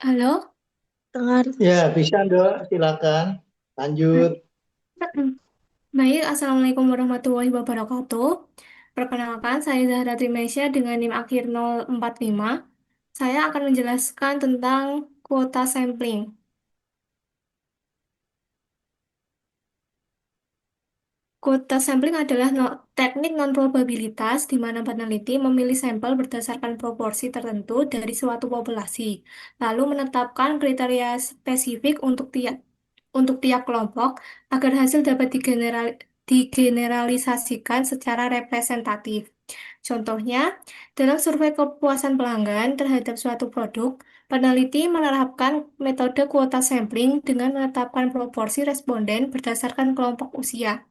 Halo? Dengar. Ya, bisa, Dok. Silakan. Lanjut. Baik, Assalamualaikum warahmatullahi wabarakatuh. Perkenalkan, saya Zahra Trimesya dengan NIM akhir 045. Saya akan menjelaskan tentang kuota sampling. Kuota sampling adalah teknik non-probabilitas di mana peneliti memilih sampel berdasarkan proporsi tertentu dari suatu populasi, lalu menetapkan kriteria spesifik untuk tiap kelompok agar hasil dapat digeneralisasikan secara representatif. Contohnya, dalam survei kepuasan pelanggan terhadap suatu produk, peneliti menerapkan metode kuota sampling dengan menetapkan proporsi responden berdasarkan kelompok usia,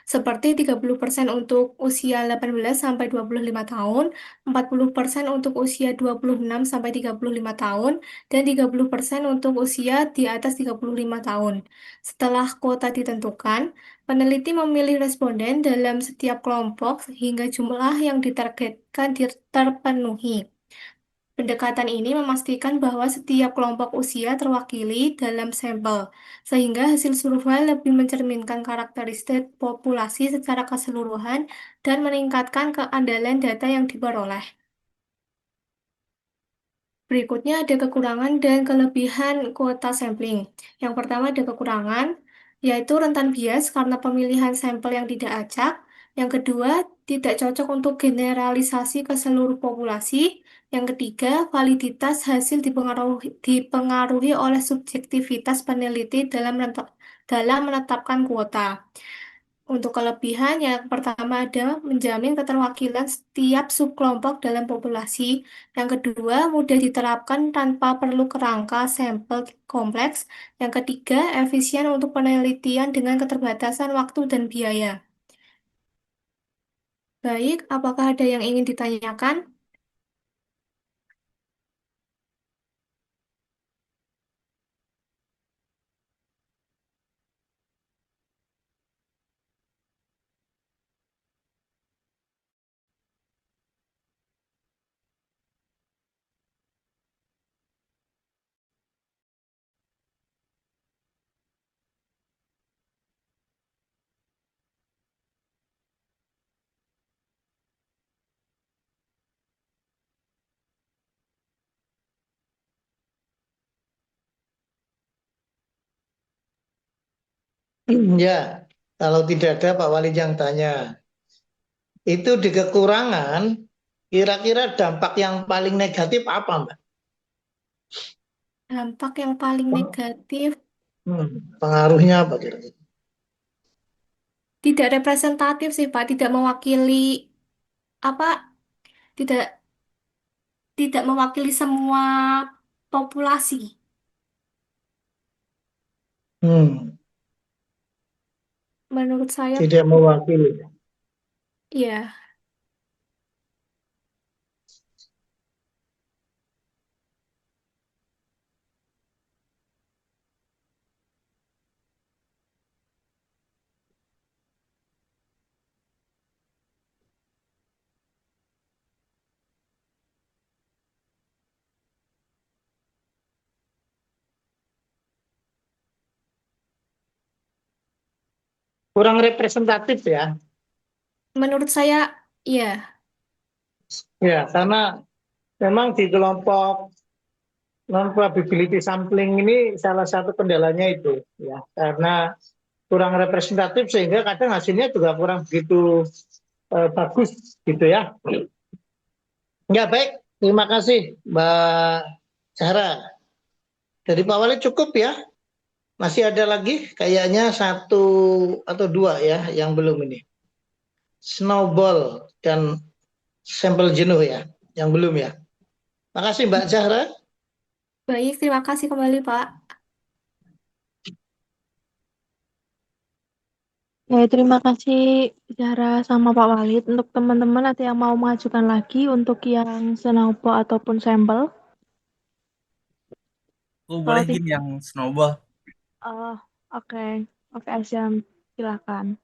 seperti 30% untuk usia 18 sampai 25 tahun, 40% untuk usia 26 sampai 35 tahun, dan 30% untuk usia di atas 35 tahun. Setelah kuota ditentukan, peneliti memilih responden dalam setiap kelompok hingga jumlah yang ditargetkan terpenuhi. Pendekatan ini memastikan bahwa setiap kelompok usia terwakili dalam sampel, sehingga hasil survei lebih mencerminkan karakteristik populasi secara keseluruhan dan meningkatkan keandalan data yang diperoleh. Berikutnya ada kekurangan dan kelebihan kuota sampling. Yang pertama ada kekurangan, yaitu rentan bias karena pemilihan sampel yang tidak acak. Yang kedua, tidak cocok untuk generalisasi ke seluruh populasi. Yang ketiga, validitas hasil dipengaruhi oleh subjektivitas peneliti dalam menetapkan kuota. Untuk kelebihan, yang pertama ada menjamin keterwakilan setiap subkelompok dalam populasi. Yang kedua, mudah diterapkan tanpa perlu kerangka sampel kompleks. Yang ketiga, efisien untuk penelitian dengan keterbatasan waktu dan biaya. Baik, apakah ada yang ingin ditanyakan? Ya, kalau tidak ada Pak Wali yang tanya. Itu di kekurangan, kira-kira dampak yang paling negatif apa, Mbak? Dampak yang paling negatif Pengaruhnya apa kira-kira? tidak representatif sih, Pak. Tidak mewakili apa? Tidak tidak mewakili semua populasi. Hmm, Menurut saya, tidak mewakili. ya. Kurang representatif ya. Menurut saya, ya. Ya, karena memang di kelompok non probability sampling ini salah satu kendalanya itu ya, karena kurang representatif sehingga kadang hasilnya juga kurang begitu bagus gitu ya. Ya baik, terima kasih Mbak Zahra. Dari Pak Wali cukup ya. Masih ada lagi kayaknya satu atau dua ya yang belum ini. Snowball dan sampel jenuh ya, yang belum ya. Makasih Mbak Zahra. Baik, terima kasih kembali, Pak. Ya, terima kasih Zahra sama Pak Walid. Untuk teman-teman ada yang mau mengajukan lagi untuk yang Senobo ataupun sampel? Oh, Kalau boleh izin tidak, yang snowball. oh, oke, oke Asyam, silakan.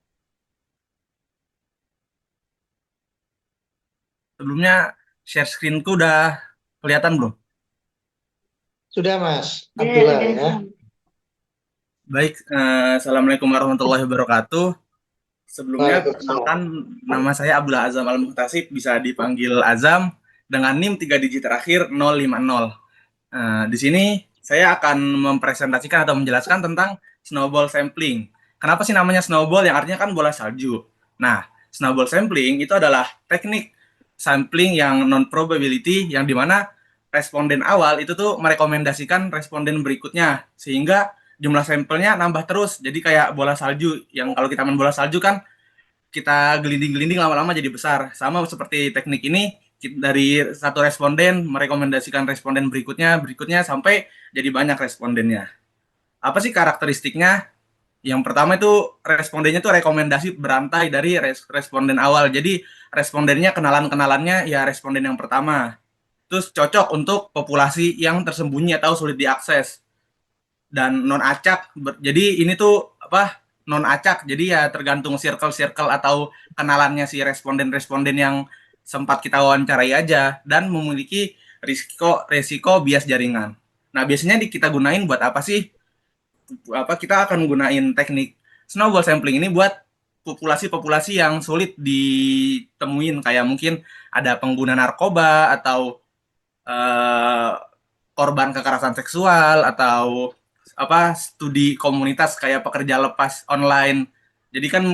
Sebelumnya share screen-ku udah kelihatan belum? Sudah Mas Udah, Abdullah udah, ya. Zam. Baik, Assalamualaikum warahmatullahi wabarakatuh. Sebelumnya, Waalaikumsalam. perkenalkan nama saya Abdullah Azam Al-Muhtasib, bisa dipanggil Azam, dengan NIM 3 digit terakhir 050. Di sini saya akan mempresentasikan atau menjelaskan tentang snowball sampling. Kenapa sih namanya snowball, yang artinya kan bola salju? Nah, snowball sampling itu adalah teknik sampling yang non-probability, yang dimana responden awal itu tuh merekomendasikan responden berikutnya, sehingga jumlah sampelnya nambah terus. Jadi kayak bola salju, yang kalau kita main bola salju kan kita gelinding-gelinding lama-lama jadi besar. Sama seperti teknik ini, dari satu responden merekomendasikan responden berikutnya sampai jadi banyak respondennya. Apa sih karakteristiknya? Yang pertama itu respondennya tuh rekomendasi berantai dari responden awal. Jadi respondennya kenalan-kenalannya ya responden yang pertama. Terus cocok untuk populasi yang tersembunyi atau sulit diakses. Dan non acak. Jadi ini tuh apa? Non acak. Jadi ya tergantung circle-circle atau kenalannya si responden-responden yang sempat kita wawancarai aja, dan memiliki risiko bias jaringan. Nah, biasanya kita gunain buat apa sih? Kita akan gunain teknik snowball sampling ini buat populasi-populasi yang sulit ditemuin, kayak mungkin ada pengguna narkoba atau korban kekerasan seksual, atau studi komunitas kayak pekerja lepas online. Jadi kan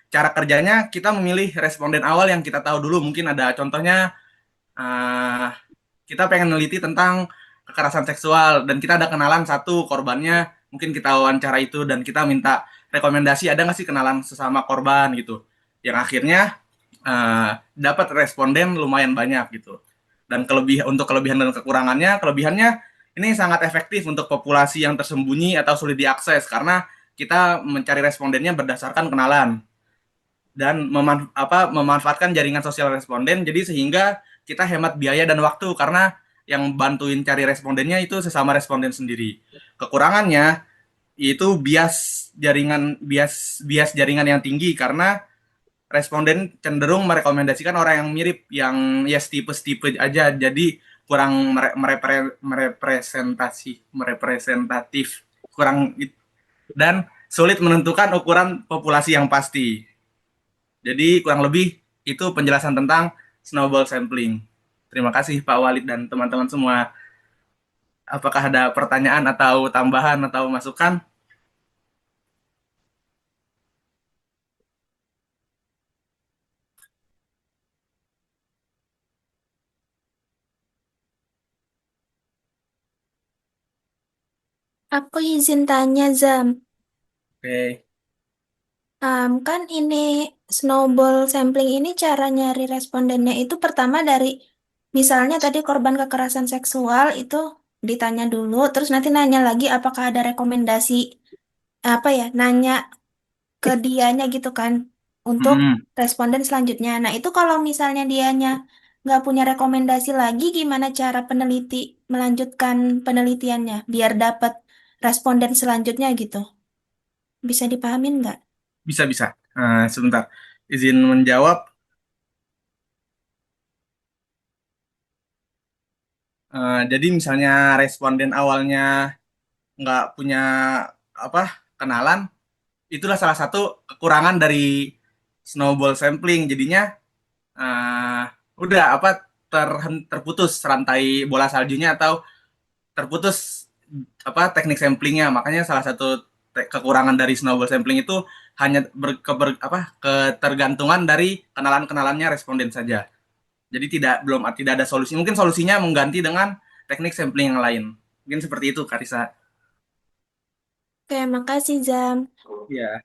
cara kerjanya kita memilih responden awal yang kita tahu dulu. Mungkin ada contohnya, kita pengen neliti tentang kekerasan seksual dan kita ada kenalan satu korbannya, mungkin kita wawancara itu dan kita minta rekomendasi ada nggak sih kenalan sesama korban gitu, yang akhirnya dapat responden lumayan banyak gitu. Dan untuk kelebihan dan kelebihannya ini sangat efektif untuk populasi yang tersembunyi atau sulit diakses, karena kita mencari respondennya berdasarkan kenalan dan memanfaatkan jaringan sosial responden, jadi sehingga kita hemat biaya dan waktu, karena yang bantuin cari respondennya itu sesama responden sendiri. Kekurangannya itu bias jaringan yang tinggi, karena responden cenderung merekomendasikan orang yang mirip, yang ya tipe-tipe aja, jadi kurang merepresentatif, dan sulit menentukan ukuran populasi yang pasti. Jadi kurang lebih itu penjelasan tentang snowball sampling. Terima kasih Pak Walid dan teman-teman semua. Apakah ada pertanyaan atau tambahan atau masukan? Aku izin tanya, Zam. Oke. Kan ini snowball sampling ini cara nyari respondennya itu pertama dari misalnya tadi korban kekerasan seksual itu ditanya dulu, terus nanti nanya lagi apakah ada rekomendasi apa ya, nanya ke dianya gitu kan untuk responden selanjutnya. Nah itu kalau misalnya dianya nggak punya rekomendasi lagi, gimana cara peneliti melanjutkan penelitiannya biar dapat responden selanjutnya gitu? Bisa dipahamin nggak? Bisa. Sebentar. Izin menjawab. Jadi misalnya responden awalnya nggak punya kenalan, itulah salah satu kekurangan dari snowball sampling. Jadinya udah terputus rantai bola saljunya, atau terputus teknik samplingnya. Makanya salah satu kekurangan dari snowball sampling itu hanya ketergantungan dari kenalan-kenalannya responden saja. Jadi tidak ada solusi. Mungkin solusinya mengganti dengan teknik sampling yang lain. Mungkin seperti itu, Karisa. Oke, makasih Zam. Ya.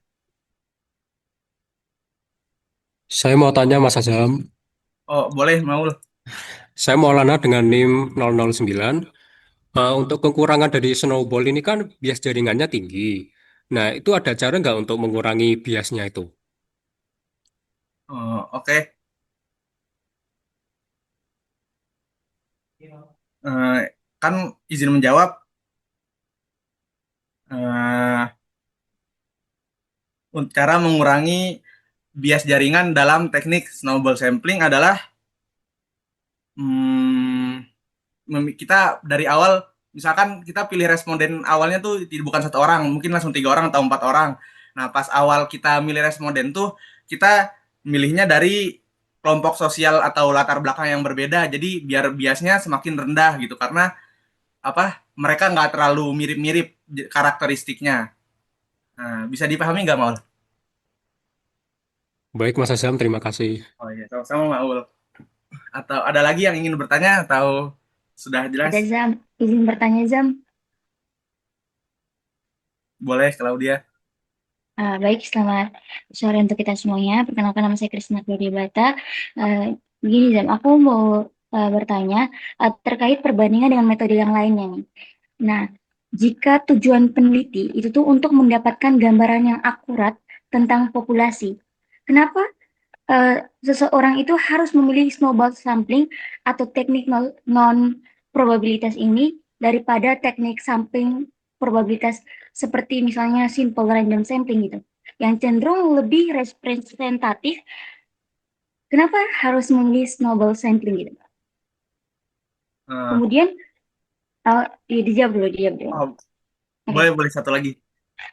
Saya mau tanya Mas Azam. Oh, boleh, Maul. Saya Maulana dengan NIM 009. Untuk kekurangan dari snowball ini kan bias jaringannya tinggi. Nah, itu ada cara nggak untuk mengurangi biasnya itu? Oh, oke. Kan izin menjawab. Cara mengurangi bias jaringan dalam teknik snowball sampling adalah kita dari awal, misalkan kita pilih responden awalnya tuh bukan 1 orang, mungkin langsung 3 orang atau 4 orang. Nah, pas awal kita milih responden tuh kita milihnya dari kelompok sosial atau latar belakang yang berbeda. Jadi biar biasnya semakin rendah gitu, karena mereka nggak terlalu mirip-mirip karakteristiknya. Nah, bisa dipahami nggak, Maul? Baik, Mas Azam, terima kasih. Oh iya, sama-sama, Maul. Atau ada lagi yang ingin bertanya atau sudah jelas? Ada Zam, izin bertanya Zam. Boleh, Claudia. Baik, selamat sore untuk kita semuanya. Perkenalkan, nama saya Krisna Bata. Begini Zam, aku mau bertanya terkait perbandingan dengan metode yang lainnya nih. Nah, jika tujuan peneliti itu tuh untuk mendapatkan gambaran yang akurat tentang populasi, kenapa seseorang itu harus memilih snowball sampling atau teknik non-probabilitas ini daripada teknik sampling probabilitas seperti misalnya simple random sampling gitu, yang cenderung lebih representatif? Kenapa harus memilih snowball sampling gitu? Kemudian, ya, dijawab dulu. Boleh satu lagi.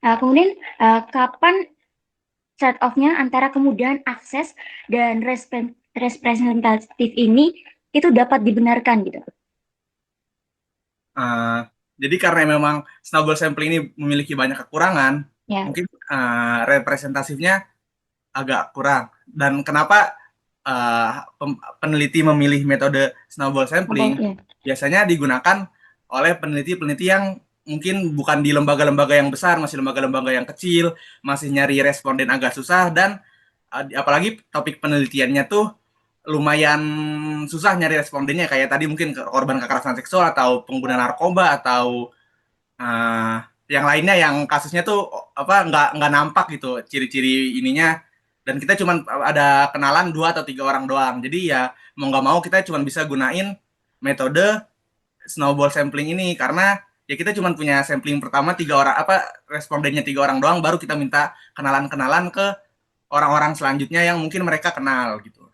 Kemudian, kapan trade-off-nya antara kemudahan akses dan representatif ini itu dapat dibenarkan gitu? Jadi karena memang snowball sampling ini memiliki banyak kekurangan, mungkin representatifnya agak kurang. Dan kenapa peneliti memilih metode snowball sampling? Biasanya digunakan oleh peneliti-peneliti yang mungkin bukan di lembaga-lembaga yang besar, masih lembaga-lembaga yang kecil, masih nyari responden agak susah, dan apalagi topik penelitiannya tuh lumayan susah nyari respondennya, kayak tadi mungkin korban kekerasan seksual atau pengguna narkoba atau yang lainnya yang kasusnya tuh nggak nampak gitu ciri-ciri ininya, dan kita cuma ada kenalan 2 atau 3 orang doang. Jadi ya mau nggak mau kita cuma bisa gunain metode snowball sampling ini, karena ya kita cuma punya sampling pertama 3 orang, respondennya 3 orang doang, baru kita minta kenalan-kenalan ke orang-orang selanjutnya yang mungkin mereka kenal gitu.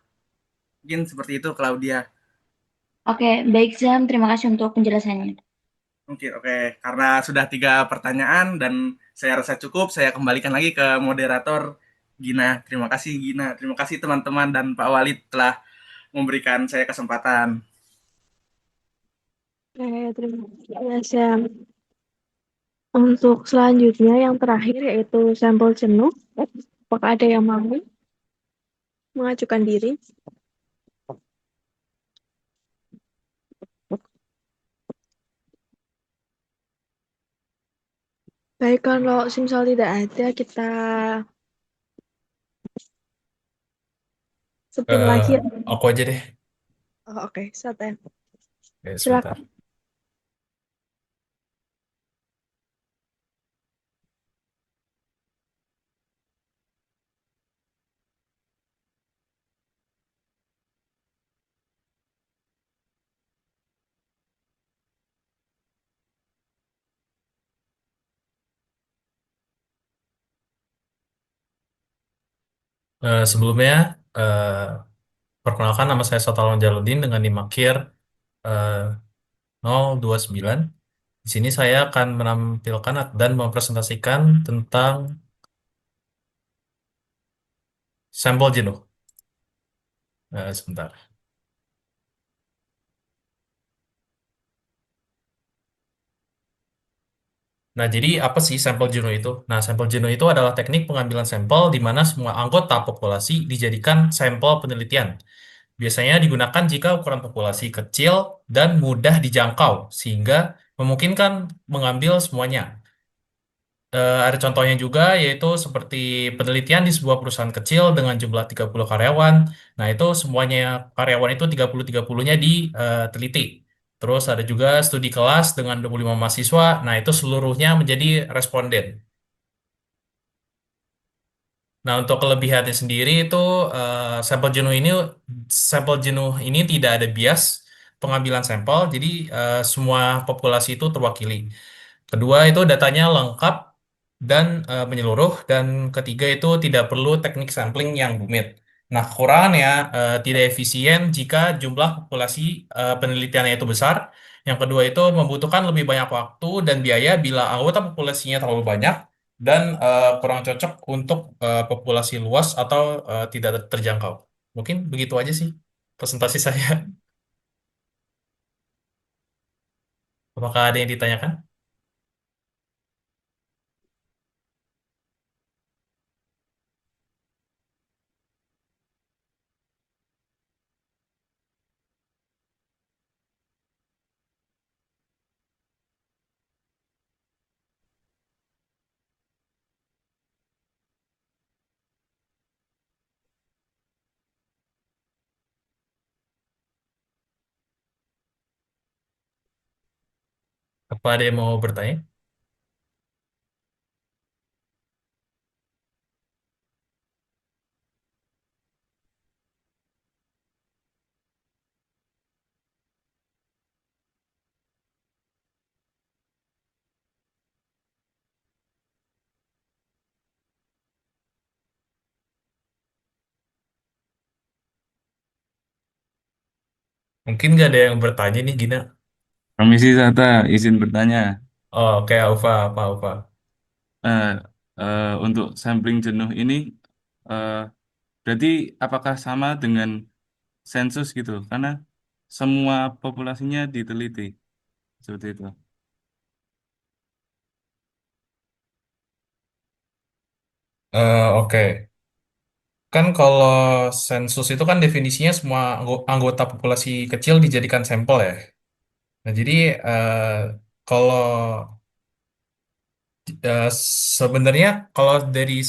Mungkin seperti itu, Claudia. Oke, baik Zam, terima kasih untuk penjelasannya. Oke. Karena sudah 3 pertanyaan dan saya rasa cukup, saya kembalikan lagi ke moderator Gina. Terima kasih Gina, terima kasih teman-teman dan Pak Walid telah memberikan saya kesempatan. Terima kasih, Sam. Untuk selanjutnya yang terakhir yaitu sampel jenuh. Apakah ada yang mau mengajukan diri? Baik, kalau misal tidak ada, kita spin lagi. Aku aja deh. Oh, oke, Saten. Oke, Silakan. sebentar. Sebelumnya, perkenalkan nama saya Sotalon Jaludin dengan NIM akhir 029. Di sini saya akan menampilkan dan mempresentasikan tentang sampel jenuh. Sebentar. Nah, jadi apa sih sampel jenuh itu? Nah, sampel jenuh itu adalah teknik pengambilan sampel di mana semua anggota populasi dijadikan sampel penelitian. Biasanya digunakan jika ukuran populasi kecil dan mudah dijangkau, sehingga memungkinkan mengambil semuanya. Ada contohnya juga, yaitu seperti penelitian di sebuah perusahaan kecil dengan jumlah 30 karyawan. Nah, itu semuanya karyawan itu 30-30-nya diteliti. Terus ada juga studi kelas dengan 25 mahasiswa. Nah, itu seluruhnya menjadi responden. Nah, untuk kelebihannya sendiri itu sampel jenuh ini tidak ada bias pengambilan sampel, jadi semua populasi itu terwakili. Kedua, itu datanya lengkap dan menyeluruh, dan ketiga itu tidak perlu teknik sampling yang rumit. Nah, kekurangannya tidak efisien jika jumlah populasi penelitiannya itu besar. Yang kedua itu membutuhkan lebih banyak waktu dan biaya bila anggota populasinya terlalu banyak dan kurang cocok untuk populasi luas atau tidak terjangkau. Mungkin begitu aja sih presentasi saya. Apakah ada yang ditanyakan? Apa ada yang mau bertanya? Mungkin nggak ada yang bertanya nih, Gina. Permisi Zata, izin bertanya. Oh, oke, Alfa, apa Alfa? Eh, untuk sampling jenuh ini, eh, berarti apakah sama dengan sensus gitu? Karena semua populasinya diteliti seperti itu. Oke. Kan kalau sensus itu kan definisinya semua anggota populasi kecil dijadikan sampel ya. Nah, jadi eh, kalau eh, sebenarnya kalau dari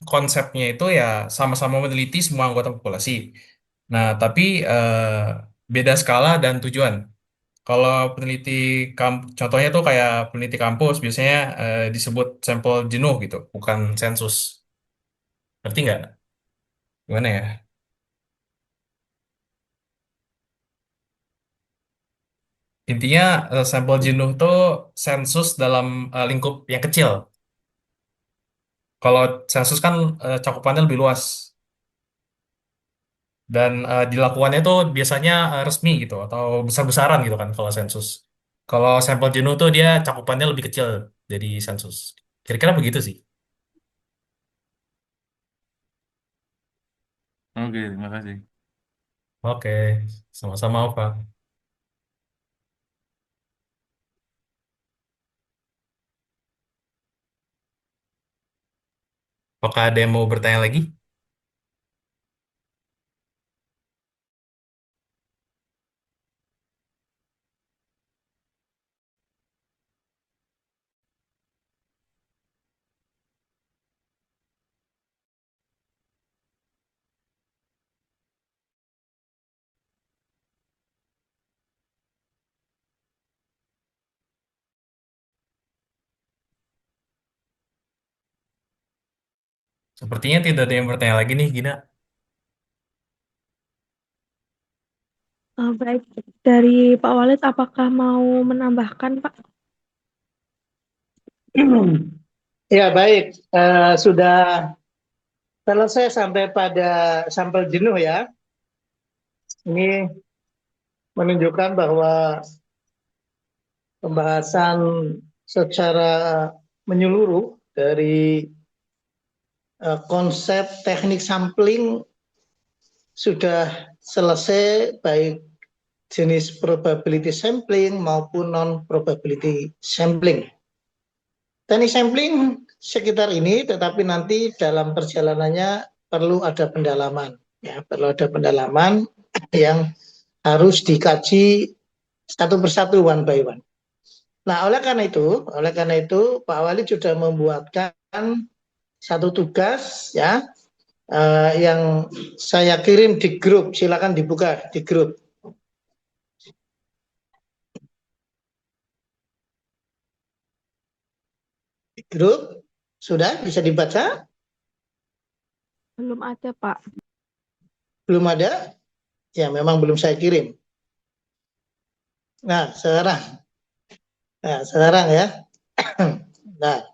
konsepnya itu ya sama-sama meneliti semua anggota populasi. Nah, tapi beda skala dan tujuan. Kalau peneliti contohnya tuh kayak peneliti kampus biasanya disebut sampel jenuh gitu, bukan sensus. Ngerti nggak? Gimana ya? Intinya sampel jenuh tuh sensus dalam lingkup yang kecil. Kalau sensus kan cakupannya lebih luas dan dilakukannya tuh biasanya resmi gitu atau besar-besaran gitu kan kalau sensus. Kalau sampel jenuh tuh dia cakupannya lebih kecil jadi sensus. Kira-kira begitu sih. Oke, terima kasih. Oke, sama-sama Ova. Apakah ada yang mau bertanya lagi? Sepertinya tidak ada yang bertanya lagi nih, Gina. Baik, dari Pak Walid, apakah mau menambahkan, Pak? Ya, baik. Sudah selesai sampai pada sampel jenuh ya. Ini menunjukkan bahwa pembahasan secara menyeluruh dari konsep teknik sampling sudah selesai, baik jenis probability sampling maupun non-probability sampling. Teknik sampling sekitar ini, tetapi nanti dalam perjalanannya perlu ada pendalaman. Ya, perlu ada pendalaman yang harus dikaji satu persatu, one by one. Nah, oleh karena itu Pak Wali sudah membuatkan satu tugas ya yang saya kirim di grup. Silakan dibuka di grup. Di grup sudah bisa dibaca? Belum ada, Pak. Belum ada? Ya, memang belum saya kirim. Nah, sekarang ya. Nah,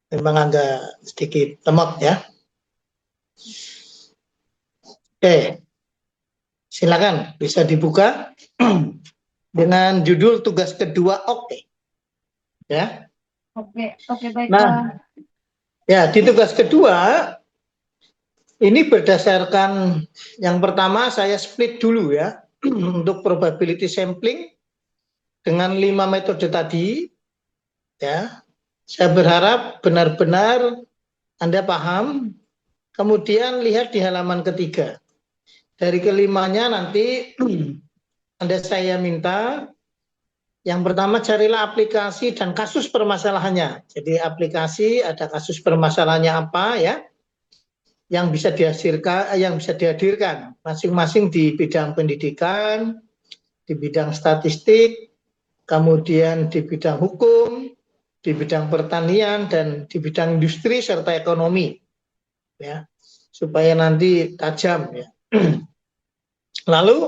memang agak sedikit lemot ya. Oke, silakan bisa dibuka dengan judul tugas kedua. Oke, ya. Oke, baik. Nah, ya di tugas kedua ini berdasarkan yang pertama saya split dulu ya untuk probability sampling dengan 5 metode tadi, ya. Saya berharap benar-benar Anda paham. Kemudian lihat di halaman ketiga. Dari kelimanya nanti Anda saya minta yang pertama carilah aplikasi dan kasus permasalahannya. Jadi aplikasi ada kasus permasalahannya apa ya yang bisa dihadirkan masing-masing di bidang pendidikan, di bidang statistik, kemudian di bidang hukum, di bidang pertanian dan di bidang industri serta ekonomi. Ya, supaya nanti tajam ya. Lalu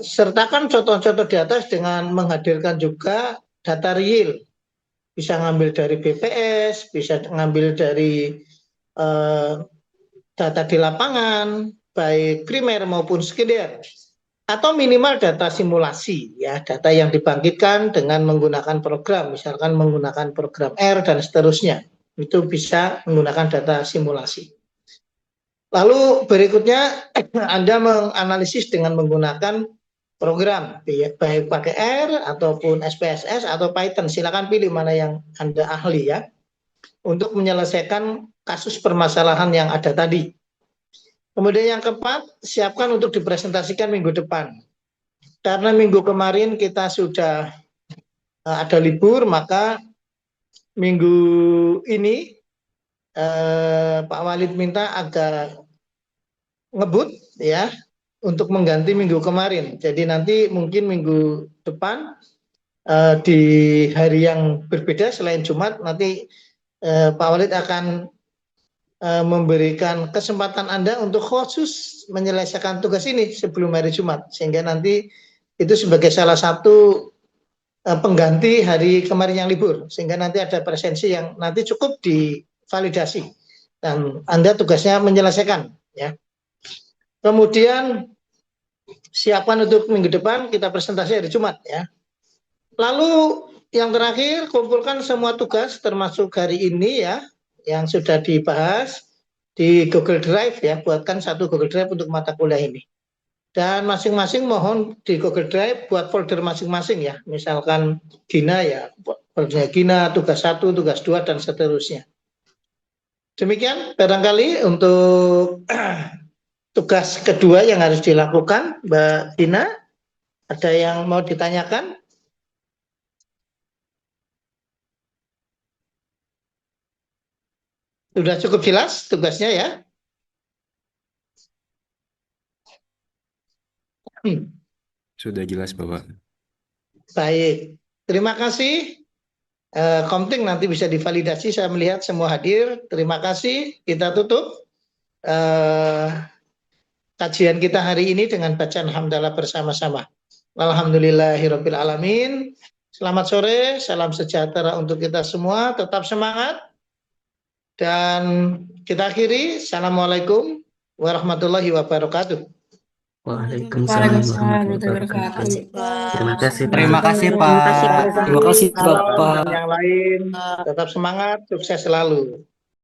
sertakan contoh-contoh di atas dengan menghadirkan juga data real. Bisa ngambil dari BPS, bisa ngambil dari data di lapangan, baik primer maupun sekunder. Atau minimal data simulasi, ya, data yang dibangkitkan dengan menggunakan program, misalkan menggunakan program R dan seterusnya. Itu bisa menggunakan data simulasi. Lalu berikutnya Anda menganalisis dengan menggunakan program, baik pakai R ataupun SPSS atau Python. Silakan pilih mana yang Anda ahli ya, untuk menyelesaikan kasus permasalahan yang ada tadi. Kemudian yang keempat, siapkan untuk dipresentasikan minggu depan. Karena minggu kemarin kita sudah ada libur, maka minggu ini Pak Walid minta agak ngebut ya untuk mengganti minggu kemarin. Jadi nanti mungkin minggu depan di hari yang berbeda selain Jumat nanti Pak Walid akan memberikan kesempatan Anda untuk khusus menyelesaikan tugas ini sebelum hari Jumat, sehingga nanti itu sebagai salah satu pengganti hari kemarin yang libur, sehingga nanti ada presensi yang nanti cukup divalidasi dan Anda tugasnya menyelesaikan ya. Kemudian siapkan untuk minggu depan kita presentasi hari Jumat ya. Lalu yang terakhir, kumpulkan semua tugas termasuk hari ini ya yang sudah dibahas di Google Drive ya, buatkan satu Google Drive untuk mata kuliah ini. Dan masing-masing mohon di Google Drive buat folder masing-masing ya. Misalkan Gina ya, foldernya Gina, tugas 1, tugas 2 dan seterusnya. Demikian barangkali untuk tugas kedua yang harus dilakukan, Mbak Gina. Ada yang mau ditanyakan? Sudah cukup jelas tugasnya ya? Sudah jelas, Bapak. Baik, terima kasih. Komting nanti bisa divalidasi, saya melihat semua hadir. Terima kasih, kita tutup kajian kita hari ini dengan bacaan hamdalah bersama-sama. Alhamdulillahirabbil alamin. Selamat sore, salam sejahtera untuk kita semua, tetap semangat. Dan kita akhiri, assalamualaikum warahmatullahi wabarakatuh. Waalaikumsalam warahmatullahi wabarakatuh. Terima kasih, Pak. Terima kasih, Pak. Terima kasih, Bapak. Yang lain tetap semangat, sukses selalu.